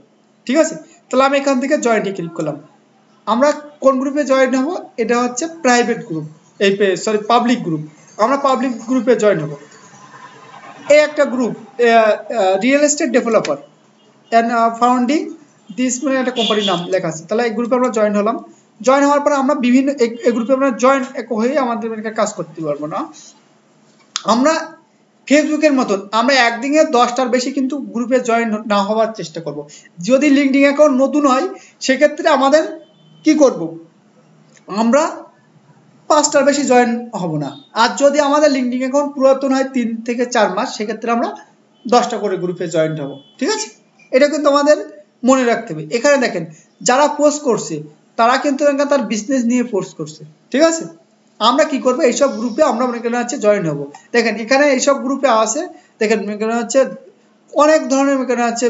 Speaker 1: ঠিক আছে, তাহলে আমি এখান থেকে জয়েন্টে ক্লিক করলাম। আমরা কোন গ্রুপে জয়েন হব, এটা হচ্ছে প্রাইভেট গ্রুপ, পাবলিক গ্রুপ। আমরা পাবলিক গ্রুপে জয়েন হব। এই একটা group real estate developer and founding this, মানে একটা কোম্পানির নাম লেখা আছে। তাহলে এই গ্রুপে আমরা জয়েন হলাম। জয়েন হওয়ার পরে আমরা বিভিন্ন এই গ্রুপে আমরা জয়েন হয়ে আমাদের কাজ করতে পারবো না। আমরা ফেসবুকের মতন আমরা একদিনে 10টার বেশি কিন্তু গ্রুপে জয়েন না হওয়ার চেষ্টা করব। যদি লিঙ্কডিং অ্যাকাউন্ট নতুন হয় সেক্ষেত্রে আমাদের কি করব, আমরা 5টার বেশি জয়েন হব না। আর যদি আমাদের লিঙ্কডিং অ্যাকাউন্ট পুরাতন হয় 3 থেকে 4 মাস, সেক্ষেত্রে আমরা 10টা করে গ্রুপে জয়েন হব। ঠিক আছে, এটা কিন্তু আমাদের মনে রাখতে হবে। এখানে দেখেন যারা পোস্ট করছে তারা কিন্তু তার বিজনেস নিয়ে পোস্ট করছে। ঠিক আছে, আমরা কি করবো, এইসব গ্রুপে আমরা মনে করেন হচ্ছে জয়েন হব। দেখেন এখানে এইসব গ্রুপে আছে, দেখেন মনে করেন হচ্ছে অনেক ধরনের মনে করেন হচ্ছে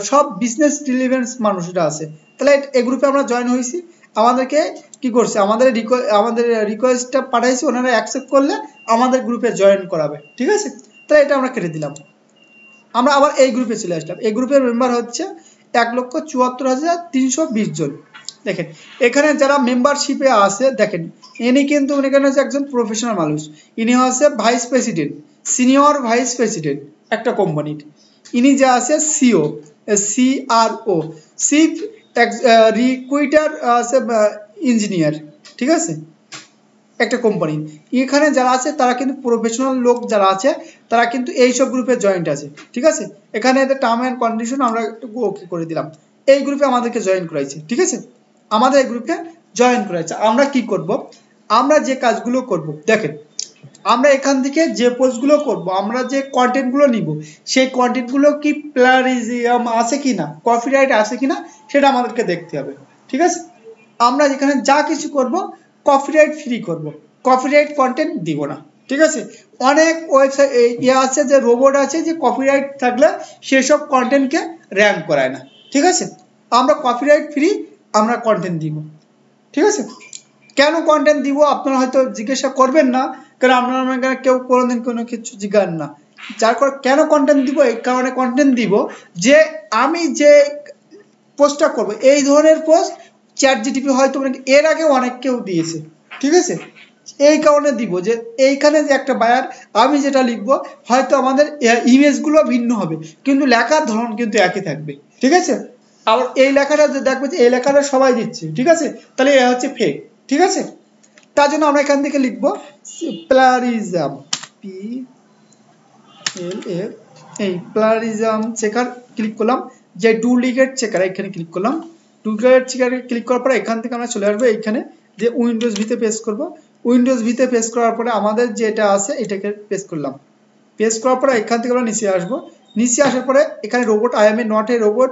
Speaker 1: সব বিজনেস রিলেভেন্স মানুষরা আছে। তাহলে এই গ্রুপে আমরা জয়েন হয়েছি, আমাদেরকে কি করছে, আমাদের রিকোয়েস্টটা পাঠাইছি, ওনারা অ্যাকসেপ্ট করলে আমাদের গ্রুপে জয়েন করাবে। ঠিক আছে, তাহলে এটা আমরা কেটে দিলাম। আমরা আবার এই গ্রুপে চলে আসলাম। এই গ্রুপের মেম্বার হচ্ছে 1,74,320 জন। দেখেন এখানে যারা মেম্বারশিপে আছে, দেখেন ইনি কিন্তু এখানে হচ্ছে একজন প্রফেশনাল মানুষ। ইনি হচ্ছে vice president, senior vice president একটা কোম্পানির। ইনি যে আছে সিও, CRO, চিফ রিক্রুটার আছে, ইঞ্জিনিয়ার। ঠিক আছে, একটা কোম্পানি। এখানে যারা আছে তারা কিন্তু প্রফেশনাল লোক যারা আছে তারা কিন্তু এইসব গ্রুপে জয়েন্ট আছে, ঠিক আছে। এখানে এদের টার্ম অ্যান্ড কন্ডিশন আমরা একটু ওকে করে দিলাম। এই গ্রুপে আমাদেরকে জয়েন করাইছে, ঠিক আছে, আমাদের এই গ্রুপে জয়েন করাইছে। আমরা কি করব, আমরা যে কাজগুলো করব দেখেন, আমরা এখান থেকে যে পোস্টগুলো করব, আমরা যে কন্টেন্টগুলো নিব, সেই কন্টেন্টগুলো কি প্লাজিয়াম আছে কিনা, কপিরাইট আছে কিনা সেটা আমাদেরকে দেখতে হবে, ঠিক আছে। আমরা যেখানে যা কিছু করব কপিরাইট ফ্রি করব, কপিরাইট কন্টেন্ট দিব না, ঠিক আছে। অনেক ওয়েবসাইট ইয়ে আছে যে রোবট আছে যে কপিরাইট থাকলে সেসব কন্টেন্টকে র্যাঙ্ক করায় না, ঠিক আছে। আমরা কপিরাইট ফ্রি আমরা কন্টেন্ট দিব, ঠিক আছে। কেন কন্টেন্ট দিব আপনারা হয়তো জিজ্ঞাসা করবেন না, কারণ আপনারা কেউ কোনোদিন কোনো কিছু জিজ্ঞাসা না। যার কারণে কেন কন্টেন্ট দিব, এই কারণে কন্টেন্ট দিব যে আমি যে পোস্টটা করব এই ধরনের পোস্ট চ্যাট জিটিপি হয়তো এর আগে অনেক কেউ দিয়েছে, ঠিক আছে। এই কারণে দিব যে এইখানে যে একটা বায়ার আমি যেটা লিখবো হয়তো আমাদের ইমেজগুলো ভিন্ন হবে কিন্তু লেখার ধরন কিন্তু একই থাকবে, ঠিক আছে। আবার এই লেখাটা যে দেখবে যে এই লেখাটা সবাই দিচ্ছে, ঠিক আছে, তাহলে এ হচ্ছে ফেক, ঠিক আছে। তার জন্য আমরা এখান থেকে লিখবো প্লারিজম, পি এল এফ, এই প্লারিজম চেকার ক্লিক করলাম, যে ডুপ্লিকেট চেকার এখানে ক্লিক করলাম। ডুপ্লিকেট চেকারে ক্লিক করার পরে এখান থেকে আমরা চলে আসবো এখানে যে উইন্ডোজ ভিতে পেস্ট করব। উইন্ডোজ ভিতে পেস্ট করার পরে আমাদের যেটা আছে এটাকে পেস্ট করলাম। পেস্ট করার পরে এখান থেকে আমরা নিচে আসবো। নিচে আসার পরে এখানে robot, I M A not a robot,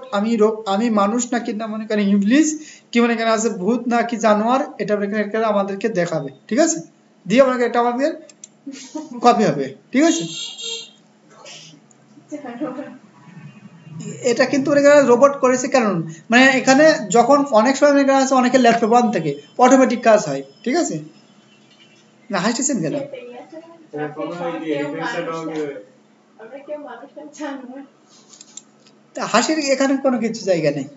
Speaker 1: আমি মানুষ নাকি না মনে করেন ইংলিশ কি মনে করেন আছে ভূত নাকি জানোয়ার, এটা এখানে আমাদেরকে দেখাবে, ঠিক আছে। দিয়ে আমাকে এটা আমাদের কপি হবে, ঠিক আছে। এটা কিন্তু রোবট করেছে কারণ মানে এখানে যখন অনেক সময় আছে অনেকের ল্যাপটপ অন থেকে অটোমেটিক কাজ হয়, ঠিক আছে। না হাসতেছেন কেন? হাসির এখানে কোনো কিছু জায়গা নেই,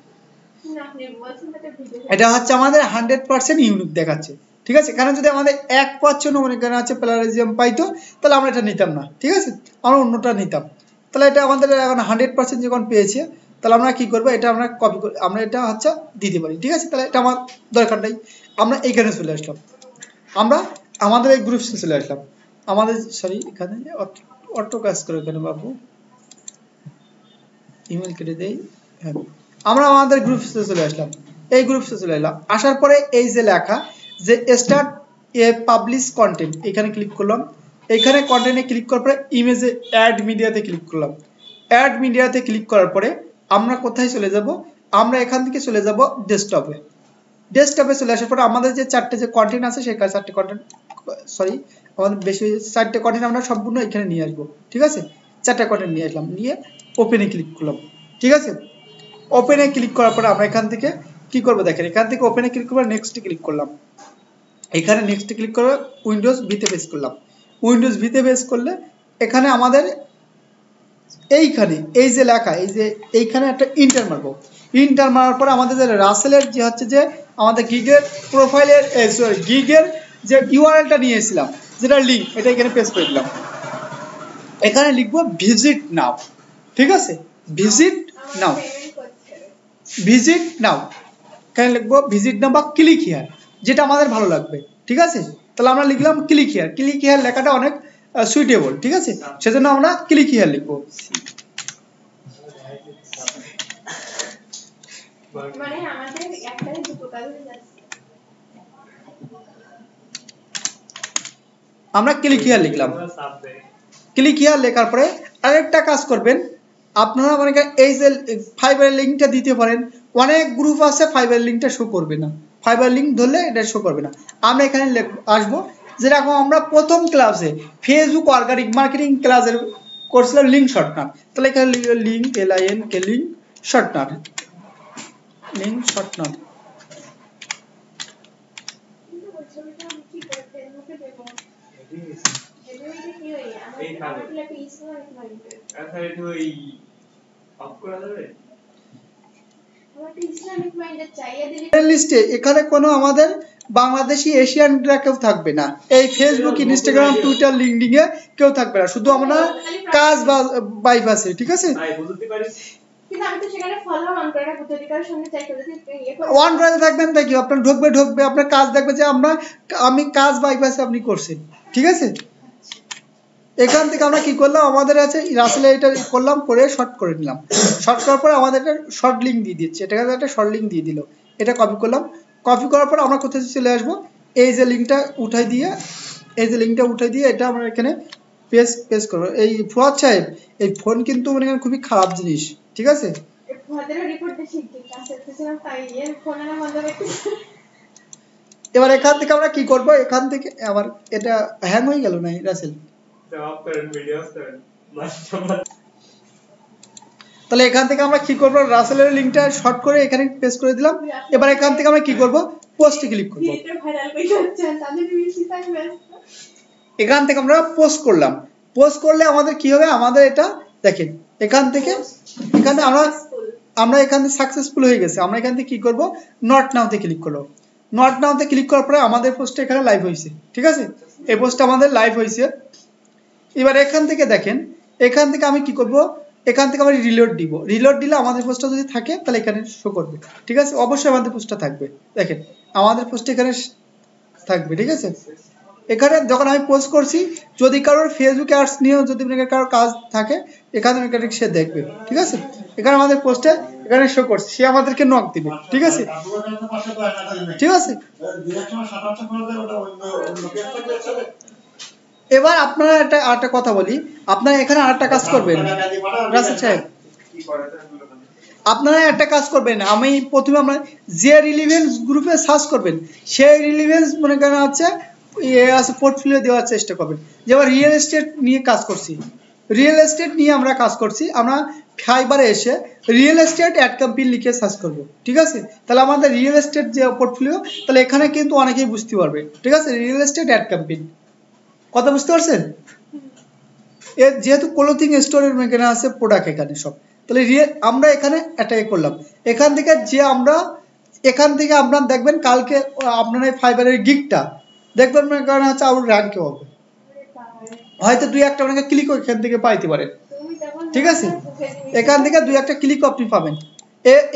Speaker 1: এটা হচ্ছে আমাদের 100% ইউনিক দেখাচ্ছে, ঠিক আছে। কারণ যদি আমাদের 1% মনে করেন আছে প্লাজিয়াম পাইতো তাহলে আমরা এটা নিতাম না, ঠিক আছে, আমরা অন্যটা নিতাম। তাহলে এটা আমাদের এখন 100% যখন পেয়েছে তাহলে আমরা কি করবো, এটা আমরা কপি করে আমরা এটা হচ্ছে দিতে পারি, ঠিক আছে। তাহলে এটা আমার দরকার নেই, আমরা এইখানে চলে আসলাম, আমরা আমাদের এই গ্রুপসে চলে আসলাম। আমাদের সরি এখানে অটো কাজ করে এখানে বাবু ইমেল কেটে দেই, হ্যাঁ আমরা আমাদের গ্রুপসে চলে আসলাম। এই গ্রুপসে চলে এলাম, আসার পরে এই যে লেখা যে স্টার্ট এ পাবলিশ কন্টেন্ট এখানে ক্লিক করলাম। এখানে কন্টেন্টে ক্লিক করার পরে ইমেজে অ্যাড মিডিয়াতে ক্লিক করলাম। অ্যাড মিডিয়াতে ক্লিক করার পরে আমরা কোথায় চলে যাব, আমরা এখান থেকে চলে যাব ডেস্কটপে। ডেস্কটপে চলে আসার পরে আমাদের যে চারটে যে কন্টেন্ট আছে সেই চারটে কন্টেন্ট সরি আমাদের বেশি চারটে কন্টেন্ট আমরা সম্পূর্ণ এখানে নিয়ে আসবো, ঠিক আছে। চারটে কন্টেন্ট নিয়ে আসলাম, নিয়ে ওপেনে ক্লিক করলাম, ঠিক আছে। ওপেনে ক্লিক করার পরে আমরা এখান থেকে কি করবো দেখেন, এখান থেকে ওপেনে ক্লিক করবো, নেক্সট ক্লিক করলাম। এখানে নেক্সট ক্লিক করে উইন্ডোজ ভিতে পেস্ট করলাম। উইন্ডোজ ভিতে পেস্ট করলে এখানে আমাদের এইখানে এই যে লেখা এই যে এইখানে একটা ইন্টার মারবো। ইন্টার মারার পরে আমাদের যে রাসেলের যে হচ্ছে যে আমাদের গিগের প্রোফাইলের সরি গিগের যে ইউআরএলটা নিয়ে এসেছিলাম যেটা লিঙ্ক, এটা এখানে পেস্ট করে দিলাম। এখানে লিখবো ভিজিট নাও, ঠিক আছে, ভিজিট নাও, ভিজিট নাও, এখানে লিখবো ভিজিট নাও বা ক্লিক হিয়ার, যেটা আমাদের ভালো লাগবে, ঠিক আছে। তাহলে আমরা লিখলাম ক্লিক হিয়ার। ক্লিক হিয়ার লেখাটা অনেক সুইটেবল, ঠিক আছে, সেজন্য আমরা ক্লিক হিয়ার লিখবো। মানে আমাদের একটাই দুটো কাজ হয়ে যাচ্ছে, আমরা ক্লিক হিয়ার লিখলাম। ক্লিক হিয়ার লেখার পরে আরেকটা কাজ করবেন আপনারা, মানে এই যে ফাইবারের লিঙ্কটা দিতে পারেন। অনেক গ্রুপ আছে ফাইবারের লিঙ্কটা শো করবে না, ফাইবার লিঙ্ক ধরলে এটা শো করবে না। আমরা এখানে আসবো, যেরকম আমরা প্রথম ক্লাসে ফেসবুক অর্গানিক মার্কেটিং ক্লাসের করছিলাম লিঙ্ক শর্টনার, তাহলে এখানে link LINK link shortener, link shortener. এখানে কোনো আমাদের বাংলাদেশি এশিয়ানরা কেউ থাকবে না, এই ফেসবুক ইনস্টাগ্রাম টুইটার লিঙ্কডিন এ কেউ থাকবে না, শুধু আমরা কাজ বা বাইফ আছে, ঠিক আছে।
Speaker 2: কিন্তু আমি তো সেখানে ফলো অন করে রাখবো, যদি কারোর সঙ্গে চাই করে
Speaker 1: অন করে থাকবেন তাই কি, আপনার ঢুকবে আপনার কাজ দেখবে যে আমি কাজ বাইপাসে আপনি করছেন, ঠিক আছে। এখান থেকে আমরা কি করলাম, আমাদের আছে রাসেলে এটা করলাম, করে শর্ট করে নিলাম, শর্ট করার পরে আমাদের একটা শর্ট লিঙ্ক দিয়ে দিচ্ছে, এটা একটা শর্ট লিঙ্ক দিয়ে দিল, এটা কপি করলাম, কপি করার পর আমরা কোথায় চলে আসবো, এই যে লিঙ্কটা উঠাই দিয়ে এটা আমরা এখানে পেস্ট করবো। এই ফুয়াদ সাহেব, এই ফোন কিন্তু মানে খুবই খারাপ জিনিস, ঠিক আছে। এবার এখান থেকে আমরা কি করব, এখান থেকে আবার এটা হ্যাং হয়ে গেল না রাসেল, তাহলে এখান থেকে আমরা কি করব, রাসেলের লিংকটা শর্ট করে এখানে পেস্ট করে দিলাম। এবার এখান থেকে আমরা কি করব, পোস্টে ক্লিক করব। এখান থেকে আমরা পোস্ট করলাম, পোস্ট করলে আমাদের কি হবে, আমাদের এটা দেখেন এখান থেকে এখানে আমরা এখান থেকে সাকসেসফুল হয়ে গেছে। আমরা এখান থেকে কি করব, নট নাওতে ক্লিক করব। নট নাওতে ক্লিক করার পরে আমাদের পোস্টটা এখানে লাইভ হয়েছে, ঠিক আছে, এই পোস্টটা আমাদের লাইভ হয়েছে। এবার এখান থেকে দেখেন, এখান থেকে আমি কি করব, এখান থেকে আমরা রিলোড দিব, রিলোড দিলে আমাদের পোস্টটা যদি থাকে তাহলে এখানে শো করবে, ঠিক আছে, অবশ্যই আমাদের পোস্টটা থাকবে, দেখেন আমাদের পোস্ট এখানে থাকবে, ঠিক আছে। এখানে যখন আমি পোস্ট করছি, যদি কারোর ফেসবুক অ্যাডস নিয়েও যদি কারোর কাজ থাকে, এখানে সে দেখবে, ঠিক আছে। এখানে আমাদের পোস্টে এখানে শো করছে, সে আমাদেরকে নক দিবে, ঠিক আছে, ঠিক আছে। এবার আপনারা আরেকটা কথা বলি, আপনারা এখানে আরেকটা কাজ করবেন রাসেল সাহেব, আপনারা একটা কাজ করবেন, আমি প্রথমে আমরা যে রিলেভেন্স গ্রুপে সার্চ করবেন, সেই রিলেভেন্স মনে করেন হচ্ছে পোর্টফোলিও দেওয়ার চেষ্টা করবেন। যেমন রিয়েল এস্টেট নিয়ে কাজ করছি, আমরা কাজ করছি, আমরা ফাইবারে এসে রিয়েল এস্টেট অ্যাড কোম্পানি লিখে সার্চ করব, ঠিক আছে। তাহলে আমাদের রিয়েল এস্টেট যে পোর্টফোলিও, তাহলে এখানে কিন্তু অনেকেই বুঝতে পারবে, ঠিক আছে, রিয়েল এস্টেট অ্যাড কোম্পানি, কথা বুঝতে পারছেন। যেহেতু ক্লোথিং স্টোরের এখানে আছে প্রোডাক্ট এখানে সব, তাহলে আমরা এখানে একটা করলাম, এখান থেকে আপনারা দেখবেন কালকে আপনার এই ফাইবারের গিগটা দেখবেন কারণ হচ্ছে আবার র্যাঙ্কে হবে, হয়তো দুই একটা আপনাকে ক্লিক এখান থেকে পাইতে পারেন, ঠিক আছে, এখান থেকে দুই একটা ক্লিক আপনি পাবেন।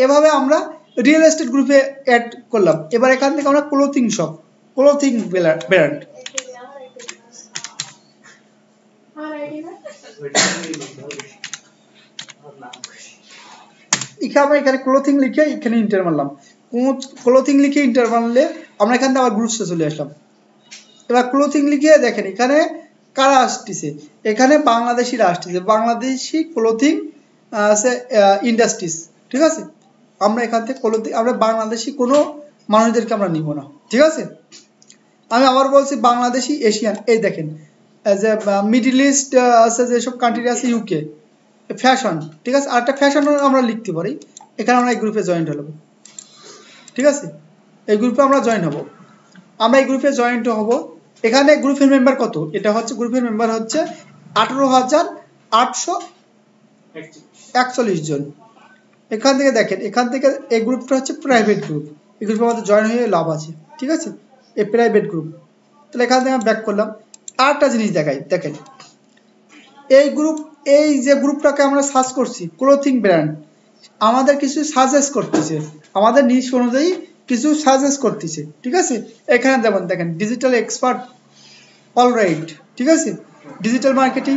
Speaker 1: এভাবে আমরা রিয়েল এস্টেট গ্রুপে অ্যাড করলাম। এবার এখান থেকে আমরা ক্লোথিং ব্র্যান্ড, এখানে ক্লোথিং লিখে এখানে ইন্টার মারলাম, ক্লোথিং লিখে ইন্টার মারলে আমরা এখান থেকে আবার গ্রুপসে চলে আসলাম। এবার ক্লোথিং লিখে দেখেন এখানে কারা আসতেছে, এখানে বাংলাদেশিরা আসতেছে, বাংলাদেশি ক্লোথিং ইন্ডাস্ট্রিজ, ঠিক আছে। আমরা এখান থেকে ক্লোথিং, আমরা বাংলাদেশি কোনো মানুষদেরকে আমরা নিব না, ঠিক আছে। আমি আবার বলছি বাংলাদেশি এশিয়ান, এই দেখেন যে মিডল ইস্ট আছে, যেসব কান্ট্রি আছে, ইউকে ফ্যাশন, ঠিক আছে, আরেকটা ফ্যাশন আমরা লিখতে পারি। এখানে আমরা এই গ্রুপে জয়েন্ট হব, ঠিক আছে, এই গ্রুপে আমরা জয়েন হব, এখানে গ্রুপের মেম্বার কত, এটা হচ্ছে গ্রুপের মেম্বার হচ্ছে 18,841 জন। এখান থেকে দেখেন, এখান থেকে এই গ্রুপটা হচ্ছে প্রাইভেট গ্রুপ, এই গ্রুপে আমাদের জয়েন হয়ে লাভ আছে, ঠিক আছে, এই প্রাইভেট গ্রুপ। তাহলে এখান থেকে আমি ব্যাক করলাম, আরেকটা জিনিস দেখাই, দেখেন এই যে গ্রুপটাকে আমরা সার্চ করছি, ক্লোথিং ব্র্যান্ড, আমাদের কিছু সাজেস্ট করতেছে, আমাদের নিশ অনুযায়ী কিছু সাজেস্ট করতেছে, ঠিক আছে। এখানে যেমন দেখেন ডিজিটাল এক্সপার্ট, অলরাইট, ঠিক আছে, digital marketing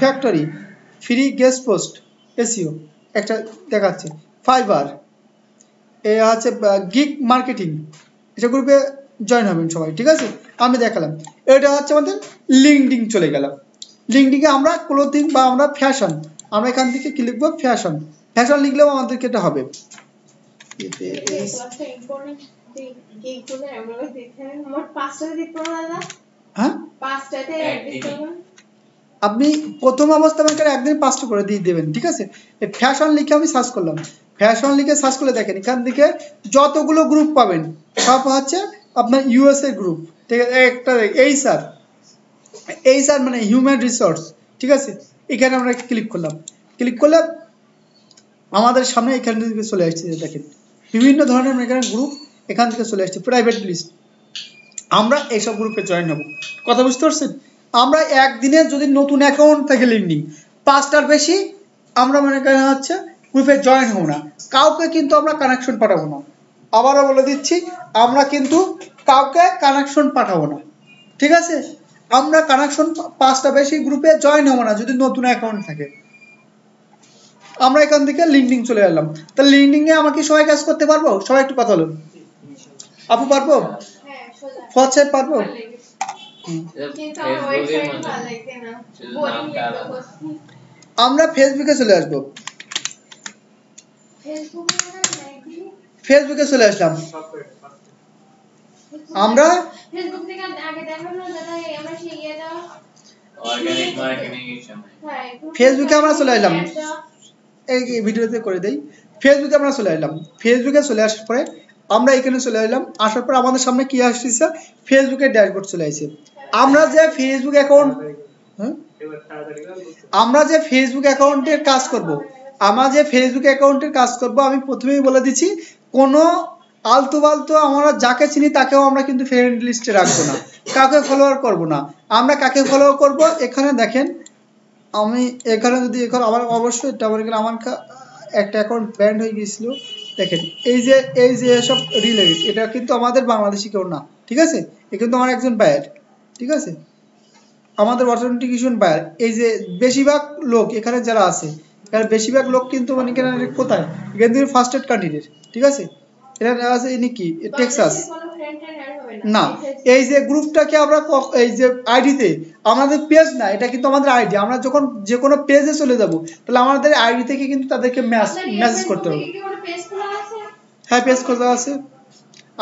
Speaker 1: factory, free guest post, SEO একটা দেখাচ্ছে, ফাইবার, এ হচ্ছে গিগ মার্কেটিং, এটা গ্রুপে জয়েন হবেন সবাই, ঠিক আছে। আমি দেখালাম, এটা হচ্ছে আমাদের লিঙ্কডিন, চলে গেলাম লিঙ্কডিনে, আমরা ক্লোথিং বা আমরা ফ্যাশন, আমরা এখান থেকে কি লিখবো, ফ্যাশন লিখলেও আমাদেরকে এটা হবে। আপনি প্রথম অবস্থায় একদিন 5টা করে দিয়ে দেবেন, ঠিক আছে। ফ্যাশন লিখে আমি সার্চ করলাম, ফ্যাশন লিখে সার্চ করলে দেখেন এখান থেকে যতগুলো গ্রুপ পাবেন সব হচ্ছে আপনার ইউএসএ গ্রুপ, ঠিক আছে। একটা এই স্যার মানে হিউম্যান রিসোর্স, ঠিক আছে। এখানে আমরা ক্লিক করলাম, ক্লিক করলে আমাদের সামনে এখান থেকে চলে আসছে, দেখেন বিভিন্ন ধরনের এখানে গ্রুপ এখান থেকে চলে আসছে, প্রাইভেট লিস্ট। আমরা এইসব গ্রুপে জয়েন হব, কথা বুঝতে পারছেন। আমরা একদিনে যদি নতুন অ্যাকাউন্ট থেকে লিঙ্কডিন 5টার বেশি আমরা মনে করেন হচ্ছে গ্রুপে জয়েন হবো না, কাউকে কিন্তু আমরা কানেকশন পাঠাবো না। আবারও বলে দিচ্ছি, আমরা কিন্তু কাউকে কানেকশন পাঠাবো না, ঠিক আছে? আমরা কানেকশন 5টা বেশি গ্রুপে জয়েন হবো না যদি নতুন অ্যাকাউন্ট থাকে। আমরা এখান থেকে লিঙ্কডিং চলে এলাম। তাহলে লিঙ্কডিং এ আমরা কি সবাই কাজ করতে পারবো? সবাই একটু কথা বলুন। আপু পারবো?
Speaker 2: হ্যাঁ সোজা
Speaker 1: ফর সাইড পারবো?
Speaker 2: ভালো লেগেছে। কিন্তু আমার ওয়েবসাইট ভালো লাগছে না, বোরিং লাগছে।
Speaker 1: আমরা ফেসবুকে চলে আসবো। ফেসবুকে চলে আসলাম। আমরা
Speaker 2: ফেসবুক থেকে আগে দেখানো দাদা আমরা সেই ইয়ে দাও
Speaker 3: অর্গানিক মার্কেটিং এর সময়
Speaker 1: ফেসবুকে আমরা চলে আসলাম, এই ভিডিওতে করে দেই। ফেসবুকে আমরা চলে আসলাম। ফেসবুকে চলে আসার পরে আমরা এখানে চলে আসলাম। আসার পর আমাদের সামনে কি আসছে? ফেসবুকের ড্যাশবোর্ড চলে আসছে। আমরা যে ফেসবুক অ্যাকাউন্ট অ্যাকাউন্টের কাজ করব, আমি প্রথমেই বলে দিচ্ছি, কোনো আলতু ফালতু আমরা যাকে চিনি তাকেও আমরা কিন্তু ফ্রেন্ড লিস্টে রাখবো না, কাউকে ফলোয়ার করব না। আমরা কাকে ফলো করব? এখানে দেখেন, আমি এখানে যদি এখন আমার অবশ্যই আমার একটা অ্যাকাউন্ট ব্যান্ড হয়ে গিয়েছিল। দেখেন এই যে সব রিলেটেড, এটা কিন্তু আমাদের বাংলাদেশি কেউ না, ঠিক আছে? এ কিন্তু আমার একজন বায়ার, ঠিক আছে? আমাদের অথেন্টিকেশন বায়ার। এই যে বেশিরভাগ লোক এখানে যারা আছে, এখানে বেশিরভাগ লোক কিন্তু মানে কোথায়? এখান থেকে ফার্স্ট এড কান্ট্রির, ঠিক আছে? এটা আছে ইনি কি টেক্সাস না। এই যে গ্রুপটাকে আমরা এই যে আইডিতে, আমাদের পেজ না, এটা কিন্তু আমাদের আইডি। আমরা যখন যে কোনো পেজে চলে যাব, তাহলে আমাদের আইডি থেকে কিন্তু তাদেরকে মেসেজ করতে হবে। হ্যাঁ, পেজ খোঁজা আছে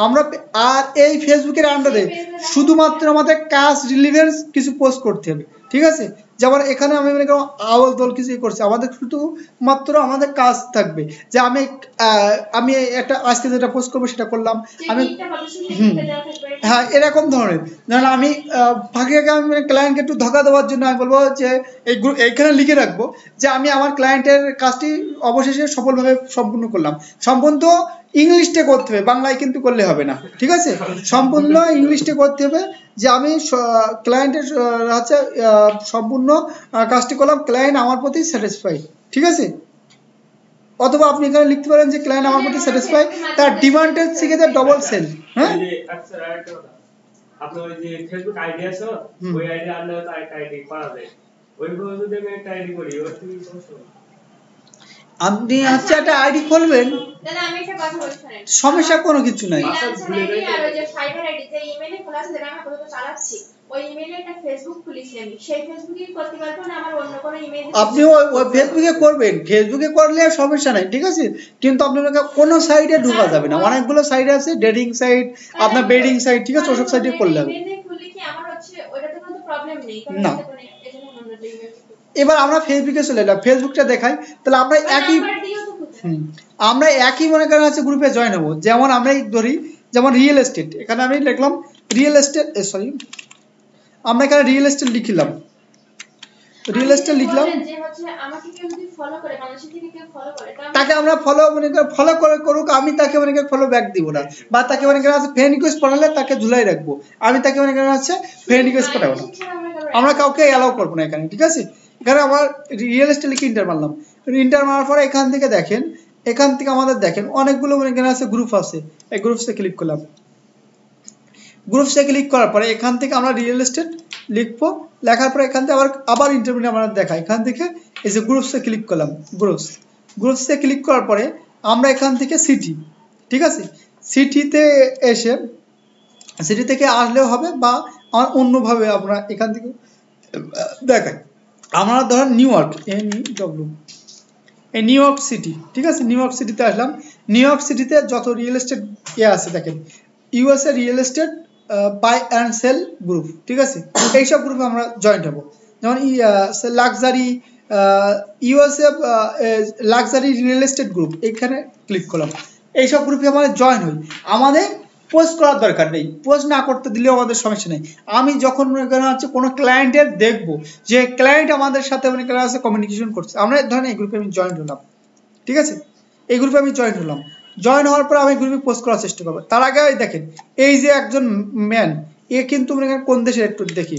Speaker 1: আমরা। আর এই ফেসবুকের আন্ডারে শুধুমাত্র আমাদের কাজ রিলেভেন্স কিছু পোস্ট করতে হবে, ঠিক আছে? যেমন এখানে আমি মনে করি আওয়াল দল কিছু করছি, আমাদের শুধুমাত্র আমাদের কাজ থাকবে যে আমি একটা আজকে যেটা পোস্ট করবো সেটা করলাম আমি। হ্যাঁ, এরকম ধরনের। ধরেন আমি ফাঁকে আমি ক্লায়েন্টকে একটু ধোঁকা দেওয়ার জন্য আমি বলবো যে এইখানে লিখে রাখবো যে আমি আমার ক্লায়েন্টের কাজটি অবশেষে সফলভাবে সম্পূর্ণ করলাম। সম্পূর্ণ ইংলিশে করতে হবে, বাংলায় কিন্তু করলে হবে না, ঠিক আছে? সম্পূর্ণ ইংলিশে করতে হবে যে আমি ক্লায়েন্টের হচ্ছে সম্পূর্ণ কাজটি করলাম, ক্লায়েন্ট আমার প্রতি স্যাটিসফাই, ঠিক আছে? অথবা আপনি এখানে লিখতে পারেন যে ক্লায়েন্ট আমার প্রতি স্যাটিসফাই, তার ডিমান্ডের থেকে ডবল সেল। হ্যাঁ,
Speaker 4: আপনার ওই যে ফেসবুক আইডি আছে, ওই আইডি আনলে তো আরেকটা আইডি করা যায়। ওইভাবে যদি আমি একটা আইডি করি, ওর কি সমস্যা?
Speaker 1: আপনি হচ্ছে একটা আইডি খুলবেন,
Speaker 2: দাদা আমি একটা কথা বলছি,
Speaker 1: সমস্যা কোনো কিছু নাই।
Speaker 2: আর ওই যে ফাইবার আইডি যে ইমেইলে খোলা আছে, যেটা আমি আপাতত চালাচ্ছি, ওই ইমেইলে একটা ফেসবুক খুলেছি আমি, সেই ফেসবুকে করতে পারবো না? আমার অন্য কোনো ইমেইল?
Speaker 1: আপনি ওই ফেসবুকে করবেন, ফেসবুকে করলে সমস্যা নাই, ঠিক আছে? কিন্তু আপনাকে কোনো সাইটে ঢোকা যাবে না। অনেকগুলো সাইট আছে, ডেটিং সাইট, আপনার বেডিং সাইট, ঠিক আছে? ওসব সাইটে করলে হবে।
Speaker 2: ইমেইলে খুললে কি আমার হচ্ছে ওটাতে কোনো প্রবলেম নেই?
Speaker 1: না।
Speaker 2: এজন্য অন্য ইমেইল।
Speaker 1: এবার আমরা ফেসবুকে চলে এলাম, ফেসবুকটা দেখাই। তাহলে আমরা একই মনে করেন আছে গ্রুপে জয়েন হবো। যেমন আমরা ধরি, যেমন রিয়েল এস্টেট, এখানে আমি লিখলাম রিয়েল এস্টেট, আমরা এখানে রিয়েল এস্টেট লিখলাম,
Speaker 2: যে হচ্ছে আমাকে কেউ যদি ফলো করে, মানুষ থেকে কেউ ফলো করে,
Speaker 1: তাকে আমরা ফলো করে করুক, আমি তাকে ফলো ব্যাক দিব না, বা তাকে ফ্রেন্ড রিকোয়েস্ট পাঠালে তাকে ঝুলাই রাখবো, আমি তাকে ফ্রেন্ড রিকোয়েস্ট পাঠাবো না। আমরা কাউকে অ্যালাউ করবো না এখানে, ঠিক আছে? এখানে আমার রিয়েল এস্টেট লিখে ইন্টার মারলাম। ইন্টার মারার পরে এখান থেকে দেখেন, আমাদের দেখেন অনেকগুলো এখানে আছে গ্রুপ আছে। এই গ্রুপসে ক্লিক করলাম। গ্রুপসে ক্লিক করার পরে এখান থেকে আমরা রিয়েল এস্টেট লিখবো। লেখার পরে এখান থেকে আবার ইন্টারভিউ আমরা দেখা, এখান থেকে এই যে গ্রুপসে ক্লিক করলাম। গ্রুপসে ক্লিক করার পরে আমরা এখান থেকে সিটি, ঠিক আছে? সিটিতে এসে সিটি থেকে আসলেও হবে, বা আমার অন্যভাবে আমরা এখান থেকে দেখাই। আমরা ধরেন new York, new York city, ঠিক আছে? নিউ ইয়র্ক সিটিতে আসলাম। নিউ ইয়র্ক সিটিতে যত রিয়েল এস্টেট আছে দেখেন, USA real estate buy and sell group, ঠিক আছে? এইসব গ্রুপে আমরা জয়েন্ট হবো। যেমন luxury USA luxury real estate group, এখানে ক্লিক করলাম। এইসব গ্রুপে আমাদের জয়েন হই। আমাদের পোস্ট করার দরকার নেই, পোস্ট না করতে দিলেও আমাদের সমস্যা নেই। আমি যখন কোনো ক্লায়েন্টের দেখবো যে ক্লায়েন্ট আমাদের সাথে কমিউনিকেশন করছে, আমরা ধরেন এই গ্রুপে আমি জয়েন হলাম, ঠিক আছে? এই গ্রুপে আমি জয়েন হলাম। জয়েন হওয়ার পর আমি গ্রুপে পোস্ট করার চেষ্টা করবো। তার আগে দেখেন, এই যে একজন ম্যান, এ কিন্তু কোন দেশের একটু দেখি,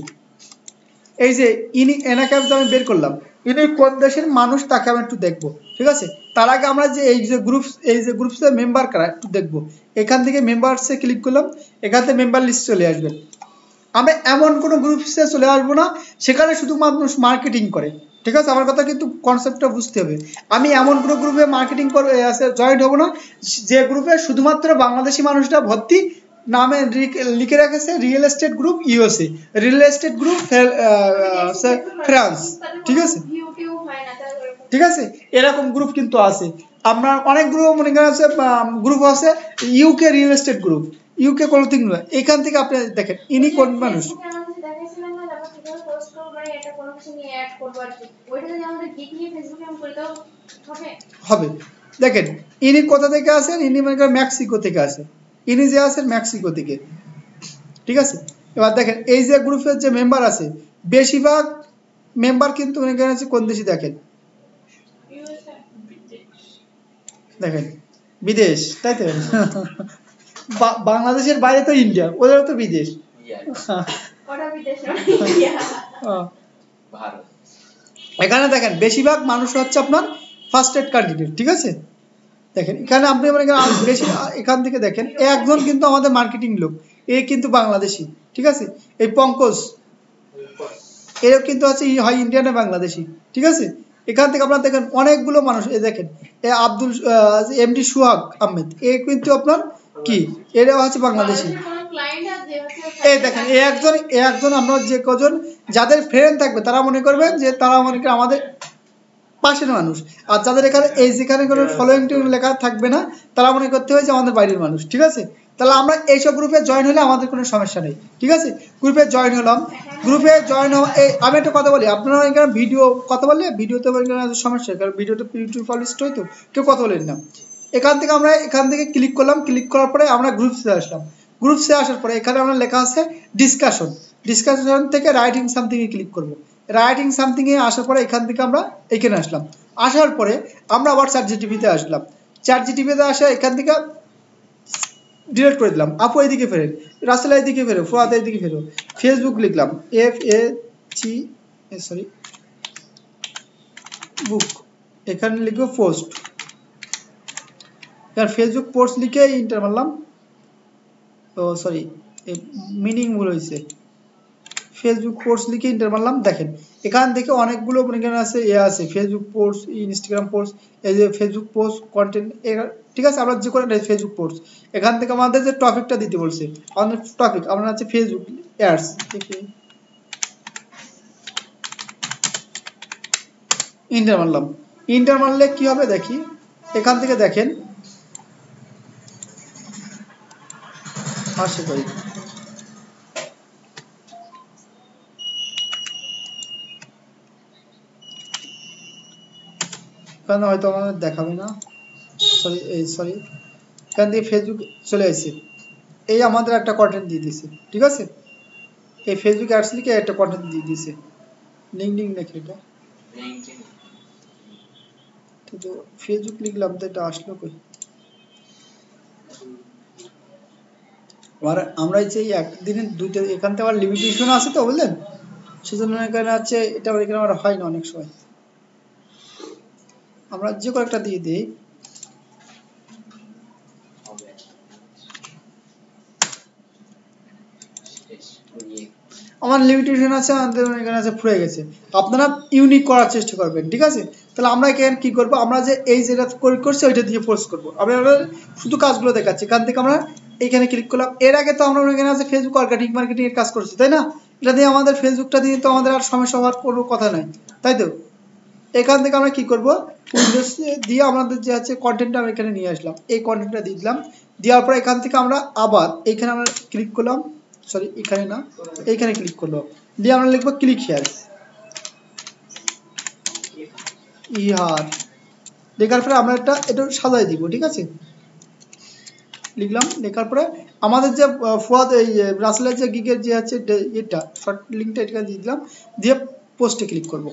Speaker 1: এই যে এনাকে আমি বের করলাম, ইনি কোন দেশের মানুষ তাকে আমরা একটু দেখবো, ঠিক আছে। তার আগে আমরা যে এই যে গ্রুপসের মেম্বার কারা একটু দেখবো। এখান থেকে মেম্বারসে ক্লিক করলাম, এখান থেকে মেম্বার লিস্ট চলে আসবে। আমরা এমন কোনো গ্রুপসে চলে আসবো না সেখানে শুধু মানুষ মার্কেটিং করে, ঠিক আছে। আমার কথা কিন্তু কনসেপ্টটা বুঝতে হবে। আমি এমন কোনো গ্রুপে মার্কেটিং করে জয়েন হবো না যে গ্রুপে শুধুমাত্র বাংলাদেশি মানুষরা ভর্তি, নামে লিখে রেখেছে real estate group USA, real estate group France, ঠিক আছে, ঠিক আছে। এরকম গ্রুপ কিন্তু আছে। আপনার অনেক গ্রুপ মনে করেন আছে, গ্রুপ আছে UK real estate group, UK clothing নয়। এখান থেকে আপনি দেখেন ইনি কোন মানুষ। হবে দেখেন ইনি কোথা থেকে আসেন, ইনি মনে করেন মেক্সিকো থেকে আসেন, ইনি যে আছেন মেক্সিকো থেকে, ঠিক আছে। এবার দেখেন এই যে গ্রুপের যে মেম্বার আছে বেশিরভাগ মেম্বার কিন্তু মনে করেন আছে কোন দেশে, দেখেন দেখেন বিদেশ, তাই তো। বাংলাদেশের বাইরে তো ইন্ডিয়া, ওদের তো বিদেশ। এখানে দেখেন বেশিরভাগ মানুষ হচ্ছে আপনার ফার্স্ট এড ক্যান্ডিডেট, ঠিক আছে। দেখেন এখানে আপনি মনে করেন বেশি, এখান থেকে দেখেন একজন কিন্তু আমাদের মার্কেটিং লোক, এ কিন্তু বাংলাদেশি, ঠিক আছে। এই পঙ্কজ এও কিন্তু আছে হয় ইন্ডিয়ান না বাংলাদেশি, ঠিক আছে। এখান থেকে আপনারা দেখেন অনেকগুলো মানুষ, এই দেখেন এ আব্দুল এমডি সুহাগ আহমেদ, এ কিন্তু আপনার কি এরা হচ্ছে বাংলাদেশি। এই দেখেন একজন আমরা যে কজন যাদের ফ্রেন্ড থাকবে তারা মনে করবেন যে তারা মনে করেন আমাদের পাশের মানুষ, আর যাদের এখানে এই যেখানে কোনো ফলোইং লেখা থাকবে না তারা মনে করতে হবে যে আমাদের বাইরের মানুষ, ঠিক আছে। তাহলে আমরা এইসব গ্রুপে জয়েন হলে আমাদের কোনো সমস্যা নেই, ঠিক আছে। গ্রুপে জয়েন হলাম, গ্রুপে জয়েন হওয়া আমি একটা কথা বলি, আপনারা এখানে ভিডিও কথা বললে ভিডিওতে সমস্যা, কারণ ভিডিওটা ইউটিউব পাবলিশ হয় তো কেউ কথা বলেন না। এখান থেকে ক্লিক করলাম, ক্লিক করার পরে আমরা গ্রুপসে আসলাম, গ্রুপসে আসার পরে এখানে আমরা লেখা আছে ডিসকাশন থেকে রাইটিং সামথিং এ ক্লিক করব। রাইটিং সামথিং এ আসার পরে এখান থেকে আমরা এখানে আসলাম, আসার পরে আমরা আবার চ্যাট জিটিপিতে আসলাম, চ্যাট জিটিপিতে আসা এখান থেকে ডিলিট করে দিলাম। আপু এইদিকে ফেরেন, রাসেল এইদিকে ফেরো, ফুয়াদ এইদিকে ফেরো। ফেসবুক লিখলাম বুক, এখানে লিখবো পোস্ট, ফেসবুক পোস্ট লিখে ইন্টার মারলাম। ও সরি মিনিং ভুল হয়েছে, ফেসবুক পোস্ট লিখে ইন্টার মারলাম। দেখেন এখান থেকে অনেকগুলো এখানে আছে আছে ফেসবুক পোস্ট, ইনস্টাগ্রাম পোস্ট, এই যে ফেসবুক পোস্ট কন্টেন্ট, ঠিক আছে। আমরা যে করে ফেসবুক পোস্ট, এখান থেকে আমাদের যে টপিকটা দিতে বলছে, আমাদের টপিক আমরা হচ্ছে ফেসবুক অ্যাডস, ইন্টার মারলাম। ইন্টার মারলে কি হবে দেখি, এখান থেকে দেখেন আসে করি, কারণ হয়তো আমাদের দেখাবে না, সরি এখান থেকে ফেসবুক চলে আসছে, এই আমাদের একটা কন্টেন্ট দিয়ে দিয়েছে, ঠিক আছে। এই ফেসবুক অ্যাডস লিখে একটা কন্টেন্ট দিয়ে দিয়েছে, লিঙ্কডিন লিখে, এটা তো ফেসবুক লিখলাম তো এটা আসলো কই। আমরা যে একদিনে দুইটা এখান থেকে আবার লিমিটেশন আছে তো বুঝলেন, সেজন্য এখানে আছে এটা এখানে আমার হয় না অনেক সময়, আমরা যে কোনো একটা দিয়ে দিই। আমার লিমিটেশন আছে, আমাদের এখানে আছে ফুরে গেছে। আপনারা ইউনিক করার চেষ্টা করবেন, ঠিক আছে। তাহলে আমরা এখানে কি করব, আমরা যে এই যেটা করছি ওইটা দিয়ে পোস্ট করব। আমরা শুধু কাজগুলো দেখাচ্ছি, এখান থেকে আমরা এইখানে ক্লিক করলাম। এর আগে তো আমরা এখানে আছে ফেসবুক মার্কেটিং এর কাজ করছি, তাই না। এটা দিয়ে আমাদের ফেসবুকটা দিয়ে তো আমাদের আর সমস্যা হওয়ার কোনো কথা নাই, তাই তো। এখান থেকে আমরা কি করব, দিয়ে আমাদের যে আছে কন্টেন্টটা আমরা এখানে নিয়ে আসলাম, এই কন্টেন্টটা দিয়ে দিলাম। দেওয়ার পর এখান থেকে আমরা আবার এইখানে আমরা ক্লিক করলাম, সরি এখানে না এইখানে ক্লিক করলো, দিয়ে আমরা লিখবো ক্লিক হিয়ার, লেখার পরে আমরা এটা সাজাই দিব, ঠিক আছে। লিখলাম, লেখার পরে আমাদের যে ফুয়াদ এই রাসেলের যে গিগের যে আছে এটা শর্ট লিঙ্কটা এটা দিয়ে দিলাম, দিয়ে পোস্টে ক্লিক করব,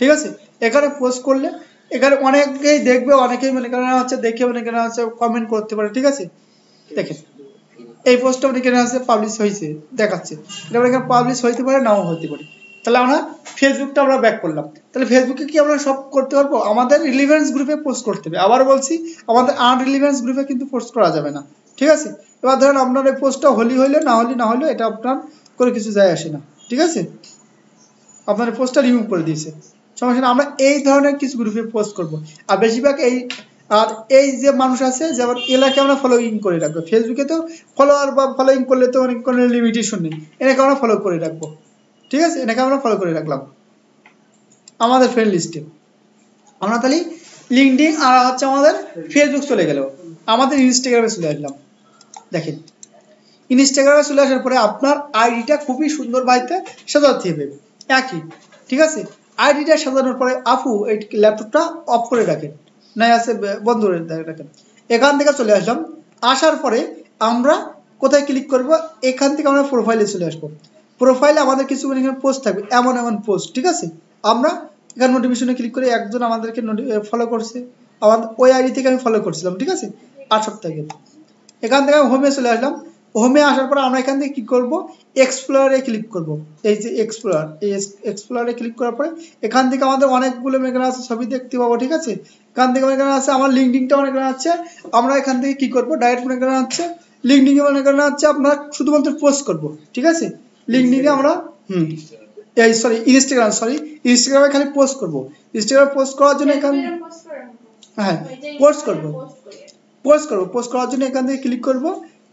Speaker 1: ঠিক আছে। এখানে পোস্ট করলে এখানে অনেকেই দেখবে, অনেকেই মনে করেন হচ্ছে দেখে মনে করেন হচ্ছে কমেন্ট করতে পারে, ঠিক আছে। দেখেন এই পোস্টটা এখানে আছে পাবলিশ হয়েছে দেখাচ্ছে, এটা এখানে পাবলিশ হইতে পারে নাও হতে পারে, তাহলে আমরা ফেসবুকটা আমরা ব্যাক করলাম। তাহলে ফেসবুকে কি আমরা সব করতে পারবো? আমাদের রিলেভেন্স গ্রুপে পোস্ট করতে হবে। আবার বলছি, আমাদের আনরিলেভেন্স গ্রুপে কিন্তু পোস্ট করা যাবে না, ঠিক আছে? এবার ধরেন আপনার এই পোস্টটা হলি হইলে না হলে এটা আপনার করে কিছু যায় আসে না, ঠিক আছে? আপনার এই পোস্টটা রিমুভ করে দিয়েছে, সমস্যা না। আমরা এই ধরনের কিছু গ্রুপে পোস্ট করব। আর বেশিরভাগ এই যে মানুষ আছে, যেমন এলাকে আমরা ফলোইং করে রাখবো। ফেসবুকে তো ফলোয়ার বা ফলোইং করলে তো অনেক কোনো লিমিটেশন নেই, এটাকে আমরা ফলো করে রাখবো, ঠিক আছে? এটাকে আমরা ফলো করে রাখলাম আমাদের ফ্রেন্ড লিস্টে। আমরা তাহলে লিঙ্কডইন আর হচ্ছে আমাদের ফেসবুক চলে গেল, আমাদের ইনস্টাগ্রামে চলে আসলাম। দেখেন ইনস্টাগ্রামে চলে আসার পরে আপনার আইডিটা খুবই সুন্দর বাড়িতে সাজাতে হবে একই, ঠিক আছে? আইডিটা সাজানোর পরে আপু এই ল্যাপটপটা অফ করে রাখেন, নাই আছে বন্ধ করে রাখেন। এখান থেকে চলে আসলাম, আসার পরে আমরা কোথায় ক্লিক করব? এখান থেকে আমরা প্রোফাইলে চলে আসবো। প্রোফাইলে আমাদের কিছু এখানে পোস্ট থাকবে, এমন এমন পোস্ট, ঠিক আছে? আমরা এখানে নোটিফিকেশনে ক্লিক করে একজন আমাদেরকে ফলো করছে, আমাদের ওই আইডি থেকে আমি ফলো করছিলাম, ঠিক আছে? 8 সপ্তাহ আগে। এখান থেকে হোমে চলে আসলাম। হোমে আসার পর আমরা এখান থেকে কি করব? এক্সপ্লোরারে ক্লিক করব। এই যে এক্সপ্লোরার, এই এক্সপ্লোরারে ক্লিক করার পরে এখান থেকে আমাদের অনেকগুলো এখানে আছে ছবি দেখতে পাবো, ঠিক আছে? এখান থেকে এখানে আছে আমার লিঙ্কডিনটা এখানে আছে। আমরা এখান থেকে কি করব? ডাইরেক্ট এখানে আছে লিঙ্কডিন এখানে আছে আপনার শুধুমাত্র পোস্ট করব, ঠিক আছে? লিঙ্কডিনে আমরা ইনস্টাগ্রামে খালি পোস্ট করব। ইনস্টাগ্রামে পোস্ট করার জন্য এখানে হ্যাঁ পোস্ট করার জন্য এখান থেকে ক্লিক করব,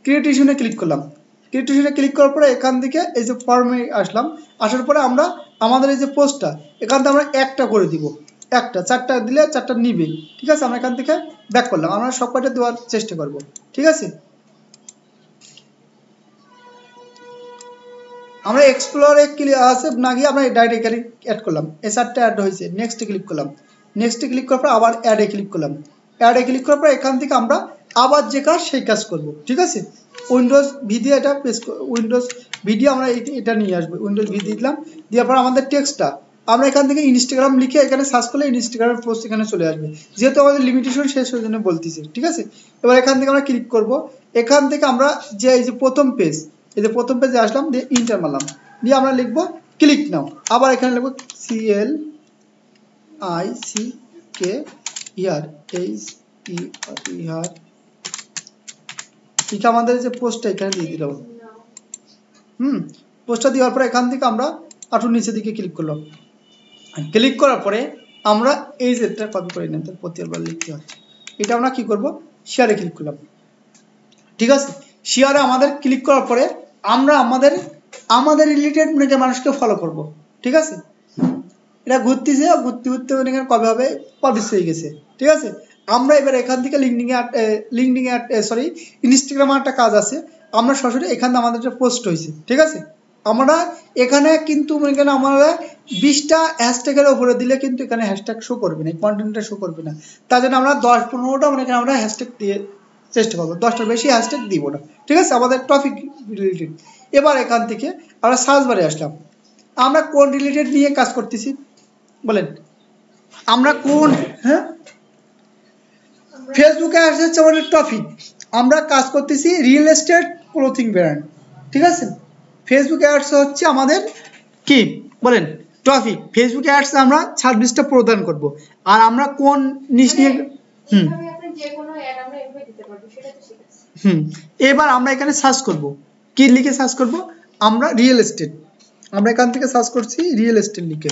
Speaker 1: ক্রিয়েটিশনে ক্লিক করলাম। ক্রিয়েটিশনে ক্লিক করার পরে এখান থেকে এই যে ফর্মে আসলাম। আসার পরে আমরা আমাদের এই যে পোস্টটা এখান থেকে আমরা একটা করে দিব, একটা 4টা দিলে 4টা নিবে, ঠিক আছে? আমরা এখান থেকে ব্যাক করলাম, আমরা সব কয়টা দেওয়ার চেষ্টা করব, ঠিক আছে? আমরা এক্সপ্লোরে আছে না গিয়ে আমরা ডাইরেক্ট এখানে অ্যাড করলাম, এই 4টা অ্যাড হয়েছে। নেক্সটে ক্লিক করলাম, নেক্সটে ক্লিক করার পর আবার অ্যাডে ক্লিক করলাম। অ্যাডে ক্লিক করার পর এখান থেকে আমরা আবার যে কাজ সেই কাজ করব, ঠিক আছে? উইন্ডোজ ভি দিয়ে এটা উইন্ডোজ ভি দিয়ে আমরা এটা নিয়ে আসবো। উইন্ডোজ ভি দিলাম, দেওয়ার পর আমাদের টেক্সটটা আমরা এখান থেকে ইনস্টাগ্রাম লিখে এখানে সার্চ করলে ইনস্টাগ্রামের পোস্ট এখানে চলে আসবে, যেহেতু আমাদের লিমিটেশন শেষ হয়ে জন্য বলতেছে, ঠিক আছে? এবার এখান থেকে আমরা ক্লিক করব। এখান থেকে আমরা যে এই যে প্রথম পেজ, এই যে প্রথম পেজে আসলাম, দিয়ে ইন্টার মারলাম, দিয়ে আমরা লিখবো ক্লিক নাও। আবার এখানে লিখবো CLICK আমাদের যে পোস্টটা এখানে দিয়ে দিলাম। পোস্টটা দেওয়ার পরে এখান থেকে আমরা একটু নিচের দিকে ক্লিক করলাম। ক্লিক করার পরে আমরা এই যেটা কপি করে নিলাম, প্রতিবার লিখতে হচ্ছে, এটা আমরা কি করব? শেয়ারে ক্লিক করলাম, ঠিক আছে? শেয়ারে আমাদের ক্লিক করার পরে আমরা আমাদের রিলেটেড মানুষকে ফলো করব, ঠিক আছে? এটা ঘুরতে এখানে কবে হবে? পাবলিশ হয়ে গেছে, ঠিক আছে? আমরা এবার এখান থেকে ইনস্টাগ্রামে একটা কাজ আছে, আমরা সরাসরি এখানে আমাদের একটা পোস্ট হয়েছে, ঠিক আছে? আমরা এখানে কিন্তু এখানে আমরা 20টা হ্যাশট্যাগের উপরে দিলে কিন্তু এখানে হ্যাশট্যাগ শো করবে না, কন্টেন্টটা শো করবে না। তার জন্য আমরা 10-15টা এখানে আমরা হ্যাশট্যাগ দিয়ে চেষ্টা করবো, 10টার বেশি হ্যাশট্যাগ দিব না, ঠিক আছে? আমাদের টপিক রিলেটেড। এবার এখান থেকে আমরা সার্চ বারে আসলাম, আমরা কোন রিলেটেড নিয়ে কাজ করতেছি বলেন? আমরা কোন ফেসবুকে আসছে আমাদের টপিক, আমরা কাজ করতেছি রিয়েল এস্টেট ক্লোথিং ব্র্যান্ড, ঠিক আছে? ফেসবুক অ্যাডস হচ্ছে আমাদের কি বলেন? টপিক। ফেসবুক অ্যাডস আমরা সার্ভিসটা প্রদান করব। আর আমরা কোন নিশ নিয়ে এবার আমরা এখানে সার্চ করব, কি লিখে সার্চ করব? আমরা রিয়েল এস্টেট, আমরা এখান থেকে সার্চ করছি রিয়েল এস্টেট লিখে।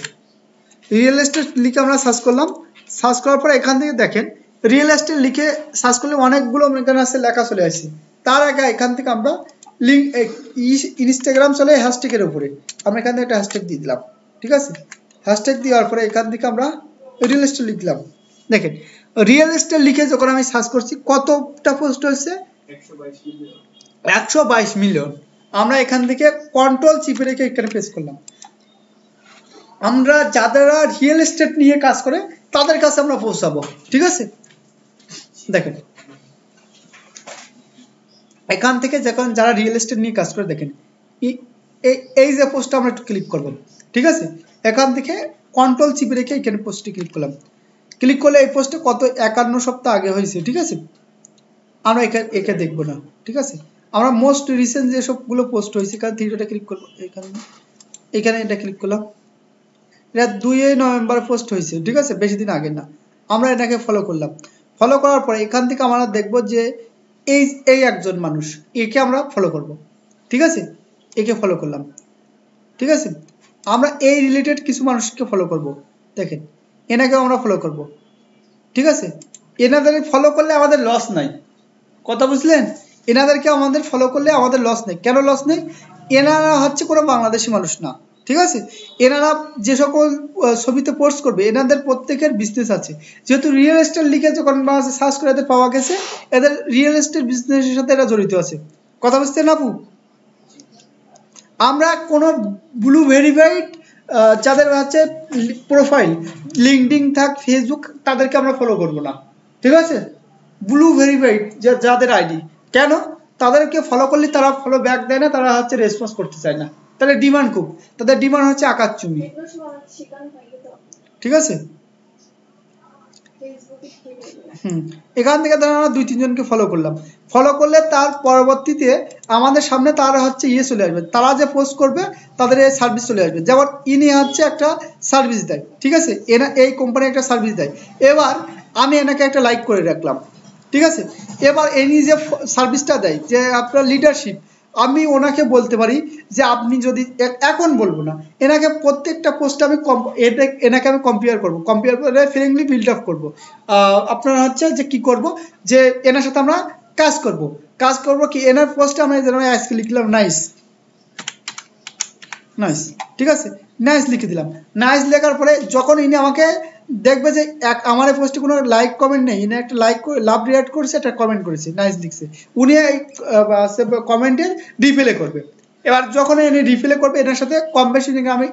Speaker 1: রিয়েল এস্টেট লিখে আমরা সার্চ করলাম। সার্চ করার পরে এখান থেকে দেখেন রিয়েল এস্টেট লিখে সার্চ করলে অনেকগুলো এখানে আছে লেখা চলে আসছে। তার আগে এখান থেকে আমরা লিঙ্ক ইনস্টাগ্রাম চলে হ্যাশট্যাগের উপরে, আমরা এখান থেকে একটা হ্যাশট্যাগ দিয়ে দিলাম, ঠিক আছে? হ্যাশট্যাগ দেওয়ার পরে এখান থেকে আমরা রিয়েল এস্টেট লিখলাম। দেখেন রিয়েল এস্টেট লিখে যখন আমি সার্চ করছি কতটা পোস্ট হয়েছে? 122 মিলিয়ন। আমরা এখান থেকে কন্ট্রোল চিপে রেখে এখানে পেস্ট করলাম। আমরা যারা রিয়েল এস্টেট নিয়ে কাজ করে তাদের কাছে আমরা পৌঁছাবো, ঠিক আছে? দেখেন এখান থেকে যখন যারা রিয়েল এস্টেট নিয়ে কাজ করে, দেখেন এই যে পোস্টটা আমরা একটু ক্লিক করব, ঠিক আছে? এখান থেকে কন্ট্রোল চিপে রেখে এখানে পোস্টে ক্লিক করলাম। ক্লিক করলে এই পোস্টে কত 51 সপ্তাহ আগে হয়েছে, ঠিক আছে? আমরা একে দেখবো না, ঠিক আছে? আমরা মোস্ট রিসেন্ট যে সবগুলো পোস্ট হয়েছে এখানে থ্রি ডটে ক্লিক করবো, এখানে এটা ক্লিক করলাম, এটা 2 নভেম্বর পোস্ট হয়েছে, ঠিক আছে, বেশি দিন আগে না। আমরা এটাকে ফলো করলাম, ফলো করার পরে এখান থেকে আমরা দেখব যে এই এই একজন মানুষ, একে আমরা ফলো করব, ঠিক আছে, একে ফলো করলাম, ঠিক আছে। আমরা এই রিলেটেড কিছু মানুষকে ফলো করব, দেখেন এনাকেও আমরা ফলো করব, ঠিক আছে। এনাদের ফলো করলে আমাদের লস নাই, কথা বুঝলেন? এনাদেরকে আমাদের ফলো করলে আমাদের লস নেই। কেন লস নেই? এনারা হচ্ছে কোনো বাংলাদেশি মানুষ না, ঠিক আছে। এনারা যে সকল ছবিতে পোস্ট করবে এনাদের প্রত্যেকের বিজনেস আছে, যেহেতু রিয়েল এস্টেট লিখে যখন সার্চ করে এদের পাওয়া গেছে, এদের রিয়েল এস্টেট বিজনেসের সাথে এরা জড়িত আছে, কথা বুঝতে না আপু? আমরা কোনো ব্লু ভেরিফাইড যাদের হচ্ছে প্রোফাইল লিঙ্কডিন থাক, ফেসবুক, তাদেরকে আমরা ফলো করব না, ঠিক আছে। ব্লু ভেরিফাইড যাদের আইডি, কেন? তাদেরকে ফলো করলে তারা ফলো ব্যাক দেয় না, তারা হচ্ছে রেসপন্স করতে চায় না, তাদের ডিমান্ড খুব, তাদের ডিমান্ড হচ্ছে আকাশচুম্বী, ঠিক আছে। এখান থেকে ধরো আমরা 2-3 জনকে ফলো করলাম, ফলো করলে তার পরবর্তীতে আমাদের সামনে তারা হচ্ছে চলে আসবে, তারা যে পোস্ট করবে তাদের এই সার্ভিস চলে আসবে। যেমন ইনি হচ্ছে একটা সার্ভিস দেয়, ঠিক আছে, এনা এই কোম্পানি একটা সার্ভিস দেয়। এবার আমি এনাকে একটা লাইক করে রাখলাম, ঠিক আছে। এবার এনি যে সার্ভিসটা দেয় যে আপনার লিডারশিপ, আমি ওনাকে বলতে পারি যে আপনি যদি, এখন বলবো না, এনাকে প্রত্যেকটা পোস্টে আমি এনাকে আমি কম্পেয়ার করে ফ্রেন্ডলি বিল্ড আপ করবো। আপনারা হচ্ছে যে কি করব, যে এনার সাথে আমরা কাজ করব কি, এনার পোস্টে আমরা যেন আজকে লিখলাম নাইস, ঠিক আছে, নাইস লিখে দিলাম। নাইস লেখার পরে যখন ইনি আমাকে দেখবে যে আমার এই পোস্টে কোনো লাইক কমেন্ট নেই, ইনি একটা লাইক লাভ রিয়াক্ট করেছে, একটা কমেন্ট করেছে, নাইস লিখছে, উনি এই কমেন্টের রিপ্লাই করবে। এবার যখন ইনি রিপ্লাই করবে, এনার সাথে কম বেশি আমি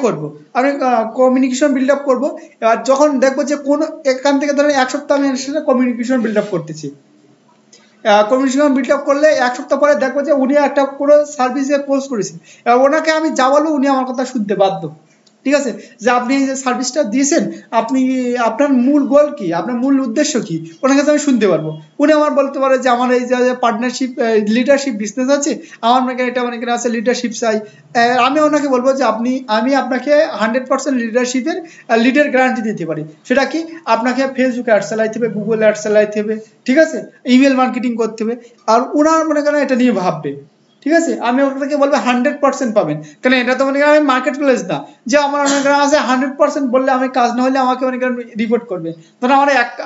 Speaker 1: করবো, আমি কমিউনিকেশন বিল্ড আপ করবো। এবার যখন দেখবো যে কোন এখান থেকে ধরেন 1 সপ্তাহ আমি এর সাথে কমিউনিকেশন বিল্ড আপ করতেছি, কমিউনিকেশন বিল্ড আপ করলে 1 সপ্তাহ পরে দেখবো যে উনি একটা পুরো সার্ভিসে পোস্ট করেছেন, ওনাকে আমি যা বলবো উনি আমার কথা শুনতে বাধ্য, ঠিক আছে। যে আপনি যে সার্ভিসটা দিয়েছেন, আপনি আপনার মূল গোল কি, আপনার মূল উদ্দেশ্য কি, ওনার কাছে আমি শুনতে পারবো। উনি আমার বলতে পারে যে আমার এই যে পার্টনারশিপ লিডারশিপ বিজনেস আছে, আমার মানে এটা মানে আছে লিডারশিপ চাই। আমি ওনাকে বলবো যে আমি আপনাকে 100% লিডারশিপের লিডার গ্যারান্টি দিতে পারি। সেটা কি, আপনাকে ফেসবুকে অ্যাড চালাইতে হবে, গুগলে অ্যাড চালাইতে হবে, ঠিক আছে, ইমেল মার্কেটিং করতে হবে। আর ওনার মনে করেন এটা নিয়ে ভাববে, ঠিক আছে। আমি ওনাকে বলবো 100% পাবেন, কারণ এটা তো মনে করেন আমি মার্কেট প্লেস না যে আমার মনে করেন আছে 100% বললে আমি কাজ না হলে আমাকে মনে করেন রিপোর্ট করবে। ধরুন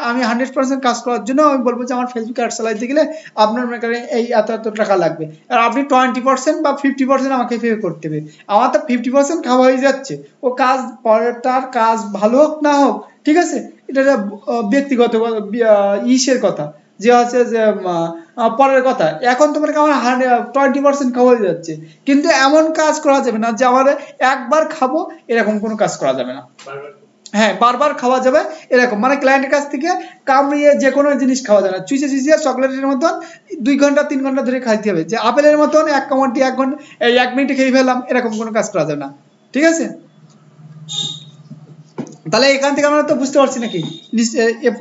Speaker 1: আমি 100% কাজ করার জন্য আমি বলবো যে আমার ফেসবুকে অ্যাড চালাইতে গেলে আপনার মনে করেন এই এত টাকা লাগবে, আর আপনি 20% বা 50% আমাকে পে করতে হবে। আমার তো 50% খাওয়া হয়ে যাচ্ছে, ও কাজ পরেরটার কাজ ভালো হোক না হোক, ঠিক আছে, এটা ব্যক্তিগত ইসের কথা, যে আছে যে পরের কথা। এখন তোমার আমার 20% খাওয়া হয়ে যাচ্ছে, কিন্তু এমন কাজ করা যাবে না যে আমার একবার খাবো এরকম কোনো কাজ করা যাবে না। হ্যাঁ, বারবার খাওয়া যাবে এরকম, মানে ক্লায়েন্টের কাছ থেকে কামড়িয়ে যে কোনো জিনিস খাওয়া যাবে না, চুইচে চকলেটের মতন 2 ঘন্টা 3 ঘন্টা ধরে খাইতে হবে, যে আপেলের মতন 1 কামড়টি 1 ঘন্টা 1 মিনিটে খেয়ে ফেললাম, এরকম কোনো কাজ করা যাবে না, ঠিক আছে। তাহলে এখান থেকে আমরা তো বুঝতে পারছি নাকি,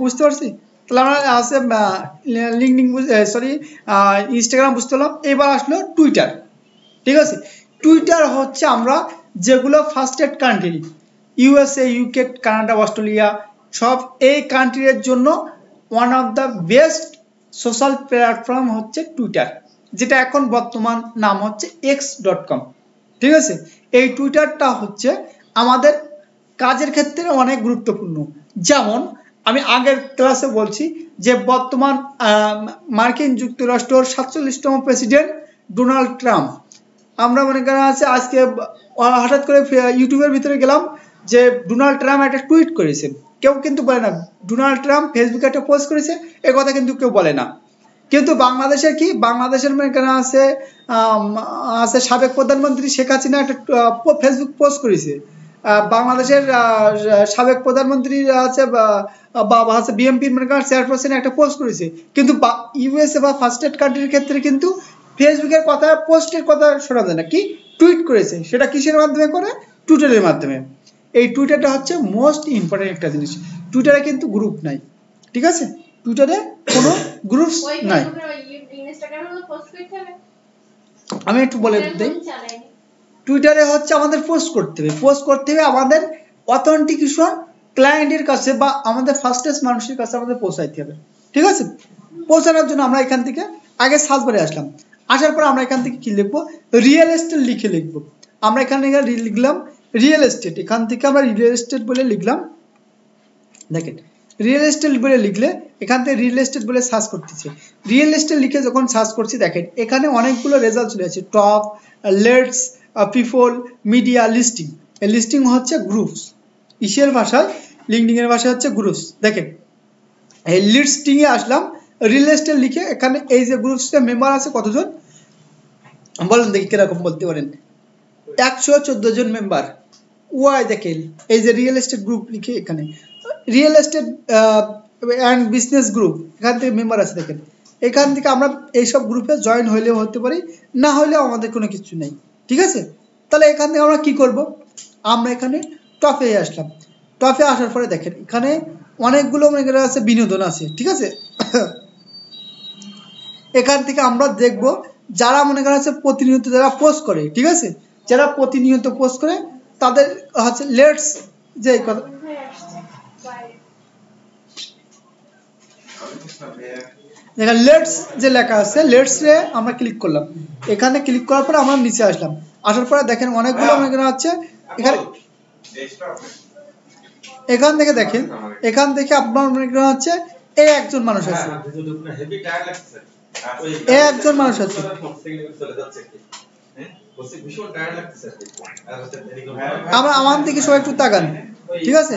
Speaker 1: বুঝতে পারছি। তাহলে আমরা আছে লিঙ্কডিন ইনস্টাগ্রাম বুঝতে পারলাম। এবার আসলো টুইটার, ঠিক আছে। টুইটার হচ্ছে আমরা যেগুলো ফার্স্টেড country, USA, UK, Canada, Australia, সব এই কান্ট্রির জন্য one of the best social platform হচ্ছে টুইটার, যেটা এখন বর্তমান নাম হচ্ছে x.com, ঠিক আছে। এই টুইটারটা হচ্ছে আমাদের কাজের ক্ষেত্রে অনেক গুরুত্বপূর্ণ। যেমন আমি আগের ক্লাসে বলছি যে বর্তমান মার্কিন যুক্তরাষ্ট্রের 47তম প্রেসিডেন্ট ডোনাল্ড ট্রাম্প, আমরা মনে করেন আছে আজকে হঠাৎ করে ইউটিউবের ভিতরে গেলাম যে ডোনাল্ড ট্রাম্প একটা টুইট করেছেন, কেউ কিন্তু বলে না ডোনাল্ড ট্রাম্প ফেসবুকে একটা পোস্ট করেছে, এ কথা কিন্তু কেউ বলে না। কিন্তু বাংলাদেশের কি, বাংলাদেশের মনে করেন আছে সাবেক প্রধানমন্ত্রী শেখ হাসিনা একটা ফেসবুক পোস্ট করেছে, বাংলাদেশের সাবেক প্রধানমন্ত্রী আছে বা বিএনপির চেয়ারপারসন একটা পোস্ট করেছে, কিন্তু ইউএসএ বা ফার্স্টেড কান্ট্রির ক্ষেত্রে কিন্তু ফেসবুকের কথা, পোস্টের কথা শোনা যায় না, কি টুইট করেছে, সেটা কিসের মাধ্যমে করে, টুইটারের মাধ্যমে। এই টুইটারটা হচ্ছে মোস্ট ইম্পর্টেন্ট একটা জিনিস। টুইটারে কিন্তু গ্রুপ নাই, ঠিক আছে, টুইটারে কোনো গ্রুপ নাই। আমি একটু বলে দিই, টুইটারে হচ্ছে আমাদের পোস্ট করতে হবে আমাদের অথেন্টিকেশন ক্লায়েন্টের কাছে বা আমাদের ফার্স্টেস্ট মানুষের কাছে আমাদের পৌঁছাইতে হবে, ঠিক আছে। পৌঁছানোর জন্য আমরা এখান থেকে আগে সার্চ বারে আসলাম, আসার পর আমরা এখান থেকে কি লিখবো, রিয়েল এস্টেট লিখবো। আমরা এখানে লিখলাম রিয়েল এস্টেট, এখান থেকে আমরা রিয়েল এস্টেট বলে লিখলাম। দেখেন রিয়েল এস্টেট বলে লিখলে এখান থেকে রিয়েল এস্টেট বলে সার্চ করতেছি, রিয়েল এস্টেট লিখে যখন সার্চ করছি দেখেন এখানে অনেকগুলো রেজাল্ট চলে আসছে, top, let's, people, media, listing. এই লিস্টিং হচ্ছে গ্রুপস, ইসের ভাষায় লিঙ্কডিন এর ভাষায় হচ্ছে গ্রুপস। দেখেন এই লিস্টিং এ আসলাম, রিয়েল এস্টেট লিখে এখানে এই যে গ্রুপসে মেম্বার আছে কতজন বলেন দেখি কিরকম বলতে পারেন, 114 জন মেম্বার। ওয়াই দেখেন এই যে রিয়েল এস্টেট গ্রুপ লিখে এখানে real estate and business group এখান থেকে মেম্বার আছে। দেখেন এখান থেকে আমরা এইসব গ্রুপে জয়েন হইলেও হতে পারি, না হইলেও আমাদের কোনো কিছু নেই, ঠিক আছে। তাহলে এখান থেকে আমরা কি করব, আমরা এখানে টপে আসলাম। টপে আসার পরে দেখেন এখানে অনেকগুলো মনে করা আছে বিনোদন আছে, ঠিক আছে। এখান থেকে আমরা দেখব যারা মনে করা আছে প্রতিনিয়ত যারা পোস্ট করে, ঠিক আছে, যারা প্রতিনিয়ত পোস্ট করে তাদের হচ্ছে লেটস যে কথা দেখেন লেটস যে লেখা আছে, লেটস রে আমরা ক্লিক করলাম। এখানে ক্লিক করার পরে আমরা নিচে আসলাম, আসার পরে দেখেন অনেকগুলো মনে করা আছে এখানে। এখান থেকে দেখেন এখান থেকে আপনার মনে করা হচ্ছে এই একজন মানুষ আছে, এই একজন মানুষ আছে। আমরা আমার দিকে সবাই একটু তাকান, ঠিক আছে।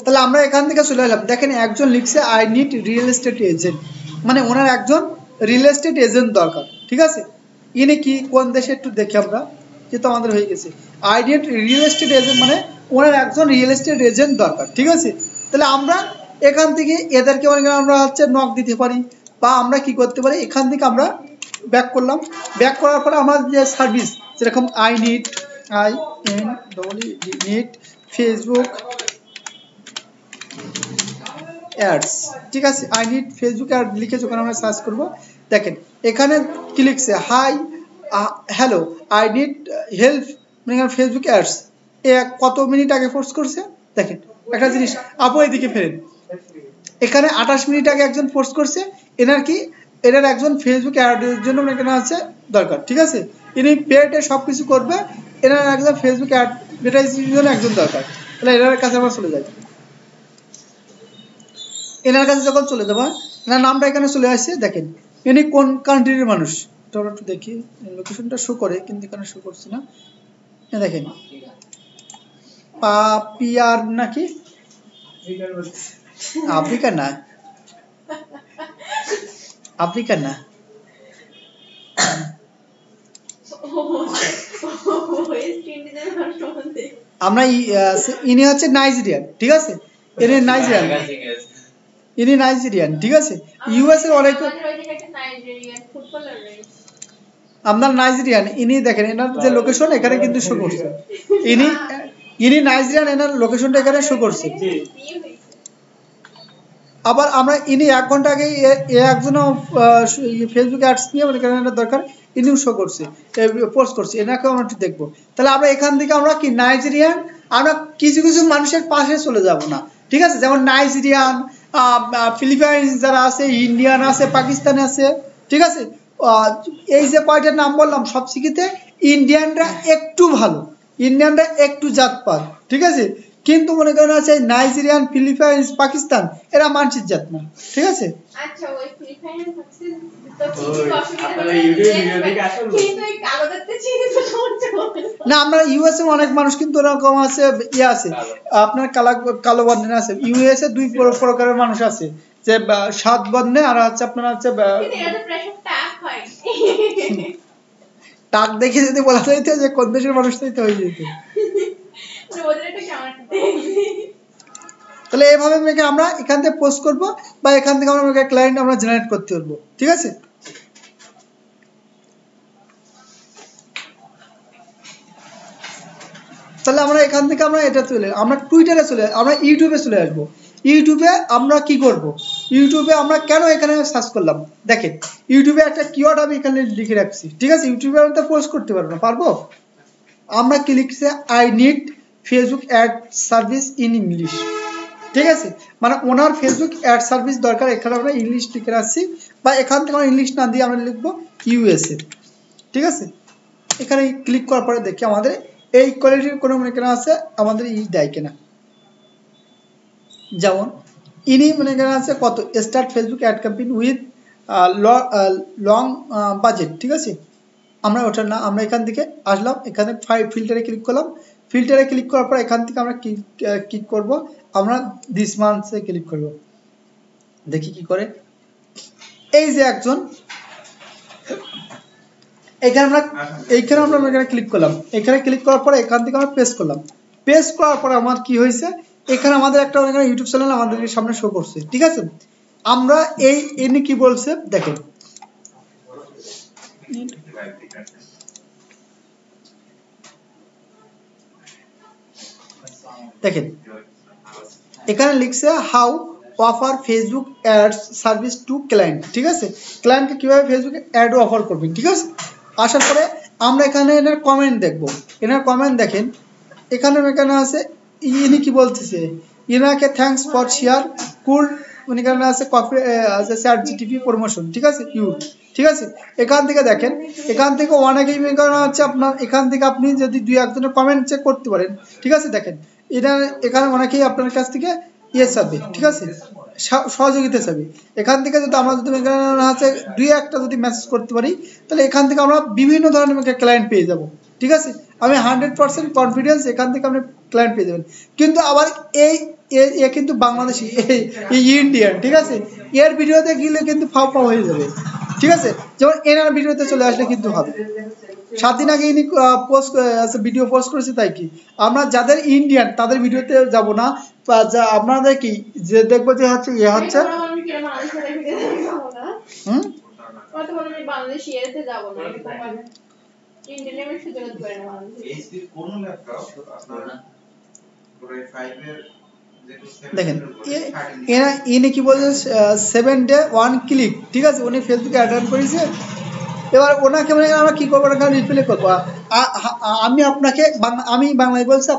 Speaker 1: তাহলে আমরা এখান থেকে চলে এলাম। দেখেন একজন লিখছে I need real estate agent, মানে ওনার একজন রিয়েল এস্টেট এজেন্ট দরকার, ঠিক আছে। ইনি কি কোন দেশে একটু দেখি আমরা, যেহেতু আমাদের হয়ে গেছে I need real estate agent, মানে ওনার একজন রিয়েল এস্টেট এজেন্ট দরকার, ঠিক আছে। তাহলে আমরা এখান থেকে এদেরকে আমরা হচ্ছে নক দিতে পারি, বা আমরা কি করতে পারি এখান থেকে আমরা ব্যাক করলাম। ব্যাক করার পরে আমরা যে সার্ভিস যেরকম আই নিড ফেসবুক অ্যাডস, ঠিক আছে। আই নিড ফেসবুক অ্যাড লিখে যখন আমরা সার্চ করব দেখেন এখানে কি লিখছে, hi hello I need help মানে ফেসবুক অ্যাডস। এ কত মিনিট আগে পোস্ট করছে দেখেন একটা জিনিস, আপু এদিকে ফেরেন, এখানে 28 মিনিট আগে একজন পোস্ট করছে, এনার কি এনার একজন ফেসবুক অ্যাডের জন্য এখানে আছে দরকার, ঠিক আছে। ইনি পেটে সবকিছু করবে, এনার একজন ফেসবুক অ্যাডভার্টাইজিং জন্য একজন দরকার। তাহলে এনার কাছে আমরা চলে যাই, এনার কাছে যখন চলে যাবো এনার নামটা এখানে চলে আসছে। দেখেন ইনি কোন কান্ট্রির মানুষ, আমরা একটু দেখি, লোকেশনটা শো করে কিন্তু এখানে শো করছে না। দেখেন পাপিয়ার নাকি, আফ্রিকা না, আফ্রিকা না, আমরা ইনি হচ্ছে নাইজেরিয়ান, ঠিক আছে। ইনি নাইজেরিয়ান, ইনি নাইজেরিয়ান, ঠিক আছে। ইউএস এর অনেক আপনার নাইজেরিয়ান, ইনি দেখেন এনার যে লোকেশন এখানে কিন্তু শো করছে, ইনি নাইজেরিয়ান, এনার লোকেশনটা এখানে শো করছে। আবার আমরা ইনি 1 ঘন্টা আগে একজন ফেসবুক অ্যাডস নিয়ে এখানে দরকার, ইনিও শো করছে পোস্ট করছে, এনাকেও আমরা একটু দেখবো। তাহলে আমরা এখান থেকে আমরা কি নাইজেরিয়ান, আমরা কিছু কিছু মানুষের পাশে চলে যাব না, ঠিক আছে। যেমন নাইজেরিয়ান, ফিলিপাইন্স যারা আছে, ইন্ডিয়ান আছে, পাকিস্তান আছে, ঠিক আছে। এই যে কয়টার নাম বললাম সব শিখিতে ইন্ডিয়ানরা একটু ভালো, ইন্ডিয়ানরা একটু জাতপাত, ঠিক আছে। কিন্তু মনে করেন আছে নাইজেরিয়ান, ফিলিপাইন্স, পাকিস্তান এরা মানসিক জাত না, ঠিক আছে।
Speaker 2: আচ্ছা ওই ফিলিপাইনের পাকিস্তান তো চিনি অসুবিধা নেই, কিন্তু এই কালো দেখতে চিনি তো সমস্যা হবে
Speaker 1: না। আমরা ইউএস এ অনেক মানুষ কিন্তু এরকম আছে, ইয়ে আছে আপনার কালো বর্ণের আছে। ইউএস এ 2 প্রকারের মানুষ আছে, যে 7 বর্ণে, আর হচ্ছে আপনার হচ্ছে
Speaker 2: কিন্তু এটা তো প্রেসার টাক হয়,
Speaker 1: টাক দেখে যদি বলা যাইতো যে কোন দেশের মানুষ তাইতে হয়ে যেত।
Speaker 2: ওদের একটা কেমন
Speaker 1: তাহলে এইভাবে আমরা এখান থেকে পোস্ট করব, বা এখান থেকে আমরা ক্লায়েন্ট আমরা জেনারেট করতে পারবো, ঠিক আছে। তাহলে আমরা এখান থেকে আমরা এটা আমরা টুইটারে আমরা ইউটিউবে চলে আসবো। ইউটিউবে আমরা কি করব, ইউটিউবে আমরা কেন এখানে সার্চ করলাম, দেখেন ইউটিউবে একটা কিওয়ার্ড আমি এখানে লিখে রাখছি, ঠিক আছে। ইউটিউবে আমরা তো পোস্ট করতে পারবো না, পারবো? আমরা কি লিখছি, I need Facebook ad service in English, ঠিক আছে। মানে ওনার ফেসবুক অ্যাড সার্ভিস দরকার, এখানে আমরা ইংলিশ লিখে রাখছি, বা এখান থেকে আমরা ইংলিশ না দিয়ে আমরা লিখবো ইউএসএ, ঠিক আছে। এখানে ক্লিক করার পরে দেখি আমাদের এই কোয়ালিটির কোনো মনে কেনা আছে, আমাদের দেয় কিনা। যেমন ইনি মনে কেনা আছে কত, start Facebook ad campaign with long budget, ঠিক আছে। আমরা ওটা না, আমরা এখান থেকে আসলাম, এখানে ফিল্টারে ক্লিক করলাম। ফিল্টারে ক্লিক করার পর এখান থেকে আমরা ক্লিক করব, আমরা দিস মান্থে ক্লিক করব, দেখি কি করে। এই যে একজন, এইখানে আমরা এখানে ক্লিক করলাম, এখানে ক্লিক করার পরে এখান থেকে আমরা পেস্ট করলাম। পেস্ট করার পরে আমার কি হয়েছে, এখানে আমাদের একটা ইউটিউব চ্যানেল আমাদের সামনে শো করছে, ঠিক আছে। আমরা এনে কি বলছে দেখেন, দেখেন এখানে লিখছে how offer Facebook ads service to client, ঠিক আছে। ক্লায়েন্টকে কিভাবে ফেসবুক অ্যাড অফার করবেন, ঠিক আছে। আসার পরে আমরা এখানে এনার কমেন্ট দেখবো, এনার কমেন্ট দেখেন, এখানে আছে ইনি কি বলতেছে, ইনাকে থ্যাঙ্কস ফর শেয়ার কুল, মানে এখানে আছে কপি চ্যাট জিটিপি প্রমোশন, ঠিক আছে ঠিক আছে। এখান থেকে দেখেন, এখান থেকে অনেকেই হচ্ছে আপনার, এখান থেকে আপনি যদি দুই একজনের কমেন্ট চেক করতে পারেন, ঠিক আছে। দেখেন এখানে অনেকেই আপনার কাছ থেকে ইয়ে চাবে, ঠিক আছে, সহযোগিতা চাবে। এখান থেকে যদি আমরা যদি হচ্ছে দুই একটা যদি মেসেজ করতে পারি, তাহলে এখান থেকে আমরা বিভিন্ন ধরনের ক্লায়েন্ট পেয়ে যাব, ঠিক আছে। আমি 100% কনফিডেন্স এখান থেকে আপনি ক্লায়েন্ট পেয়ে যাবেন। কিন্তু আবার এ কিন্তু বাংলাদেশি, ইন্ডিয়ান, ঠিক আছে। এর ভিডিওতে গেলে কিন্তু ফাও হয়ে যাবে, ঠিক আছে। যেমন এনার ভিডিওতে চলে আসলে কিন্তু হবে। 7 দিন আগে ইনি ভিডিও পোস্ট করেছে, তাই কি আমরা যাদের ইন্ডিয়ান তাদের ভিডিওতে যাব না, আপনাদের কি যে দেখবো যে হচ্ছে ইয়ে হচ্ছে দেখেন ইনি কি বলছে 7 ডে 1 ক্লিক, ঠিক আছে। উনি ফেসবুকে অ্যাড করেছে। এবার ওনাকে মানে আমরা কি করবো, রিপ্লে করবো। আমি বাংলায় বলছি,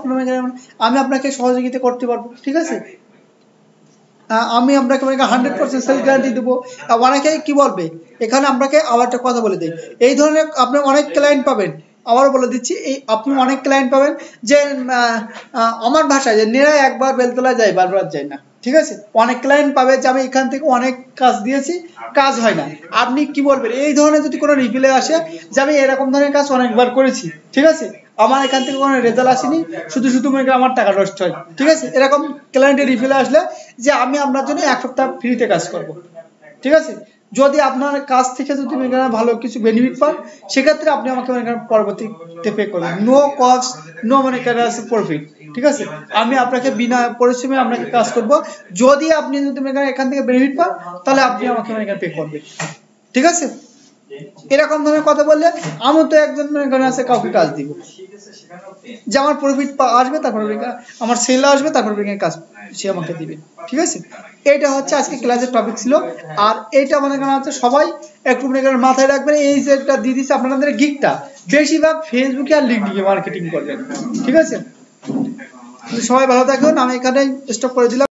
Speaker 1: আমি আপনাকে সহযোগিতা করতে পারবো, ঠিক আছে। আমি আপনাকে 100% সেল গ্যারান্টি দেবো। অনেকে কি বলবে, এখানে আপনাকে আবার একটা কথা বলে দিই, এই ধরনের আপনি অনেক ক্লায়েন্ট পাবেন। আবারও বলে দিচ্ছি, এই আপনি অনেক ক্লায়েন্ট পাবেন যে আমার ভাষায় যে নেড়া একবার বেলতলায় যায় বারবার যায় না, ঠিক আছে। অনেক ক্লায়েন্ট পাবে যে আমি এখান থেকে অনেক কাজ দিয়েছি, কাজ হয় না। আপনি কি বলবেন, এই ধরনের যদি কোনো রিপ্লাই আসে যে আমি এরকম ধরনের কাজ অনেকবার করেছি, ঠিক আছে, আমার এখান থেকে কোনো রেজাল্ট আসেনি, শুধু আমার টাকা নষ্ট হয়, ঠিক আছে। এরকম ক্লায়েন্টের রিপ্লাই আসলে যে আমি আপনার জন্য 1 সপ্তাহ ফ্রিতে কাজ করব, ঠিক আছে। যদি আপনার কাছ থেকে যদি ভালো কিছু বেনিফিট পান, সেক্ষেত্রে আপনি আমাকে পরবর্তীতে পে করবেন। নো কস্ট নো প্রফিট, ঠিক আছে। আমি আপনাকে বিনা পরিশ্রমে আপনাকে কাজ করব। যদি আপনি যদি এখান থেকে বেনিফিট পান, তাহলে আপনি আমাকে পে করবেন, ঠিক আছে। এরকম ধরনের কথা বললে আমি তো একজন আছে কাউকে কাজ দিব, যে আমার প্রফিট আসবে, তারপর আমার সেল আসবে, তারপর কাজ সে আমাকে দিবে, ঠিক আছে। এইটা হচ্ছে আজকে ক্লাসের টপিক ছিল। আর এইটা মনে করেন হচ্ছে সবাই একটু মাথায় রাখবেন, এই যেটা দিয়ে দিচ্ছে আপনাদের গিগটা বেশিরভাগ ফেসবুকে আর লিঙ্কডিনে মার্কেটিং করবেন, ঠিক আছে। সবাই ভালো থাকুন, আমি এখানে স্টপ করে দিলাম।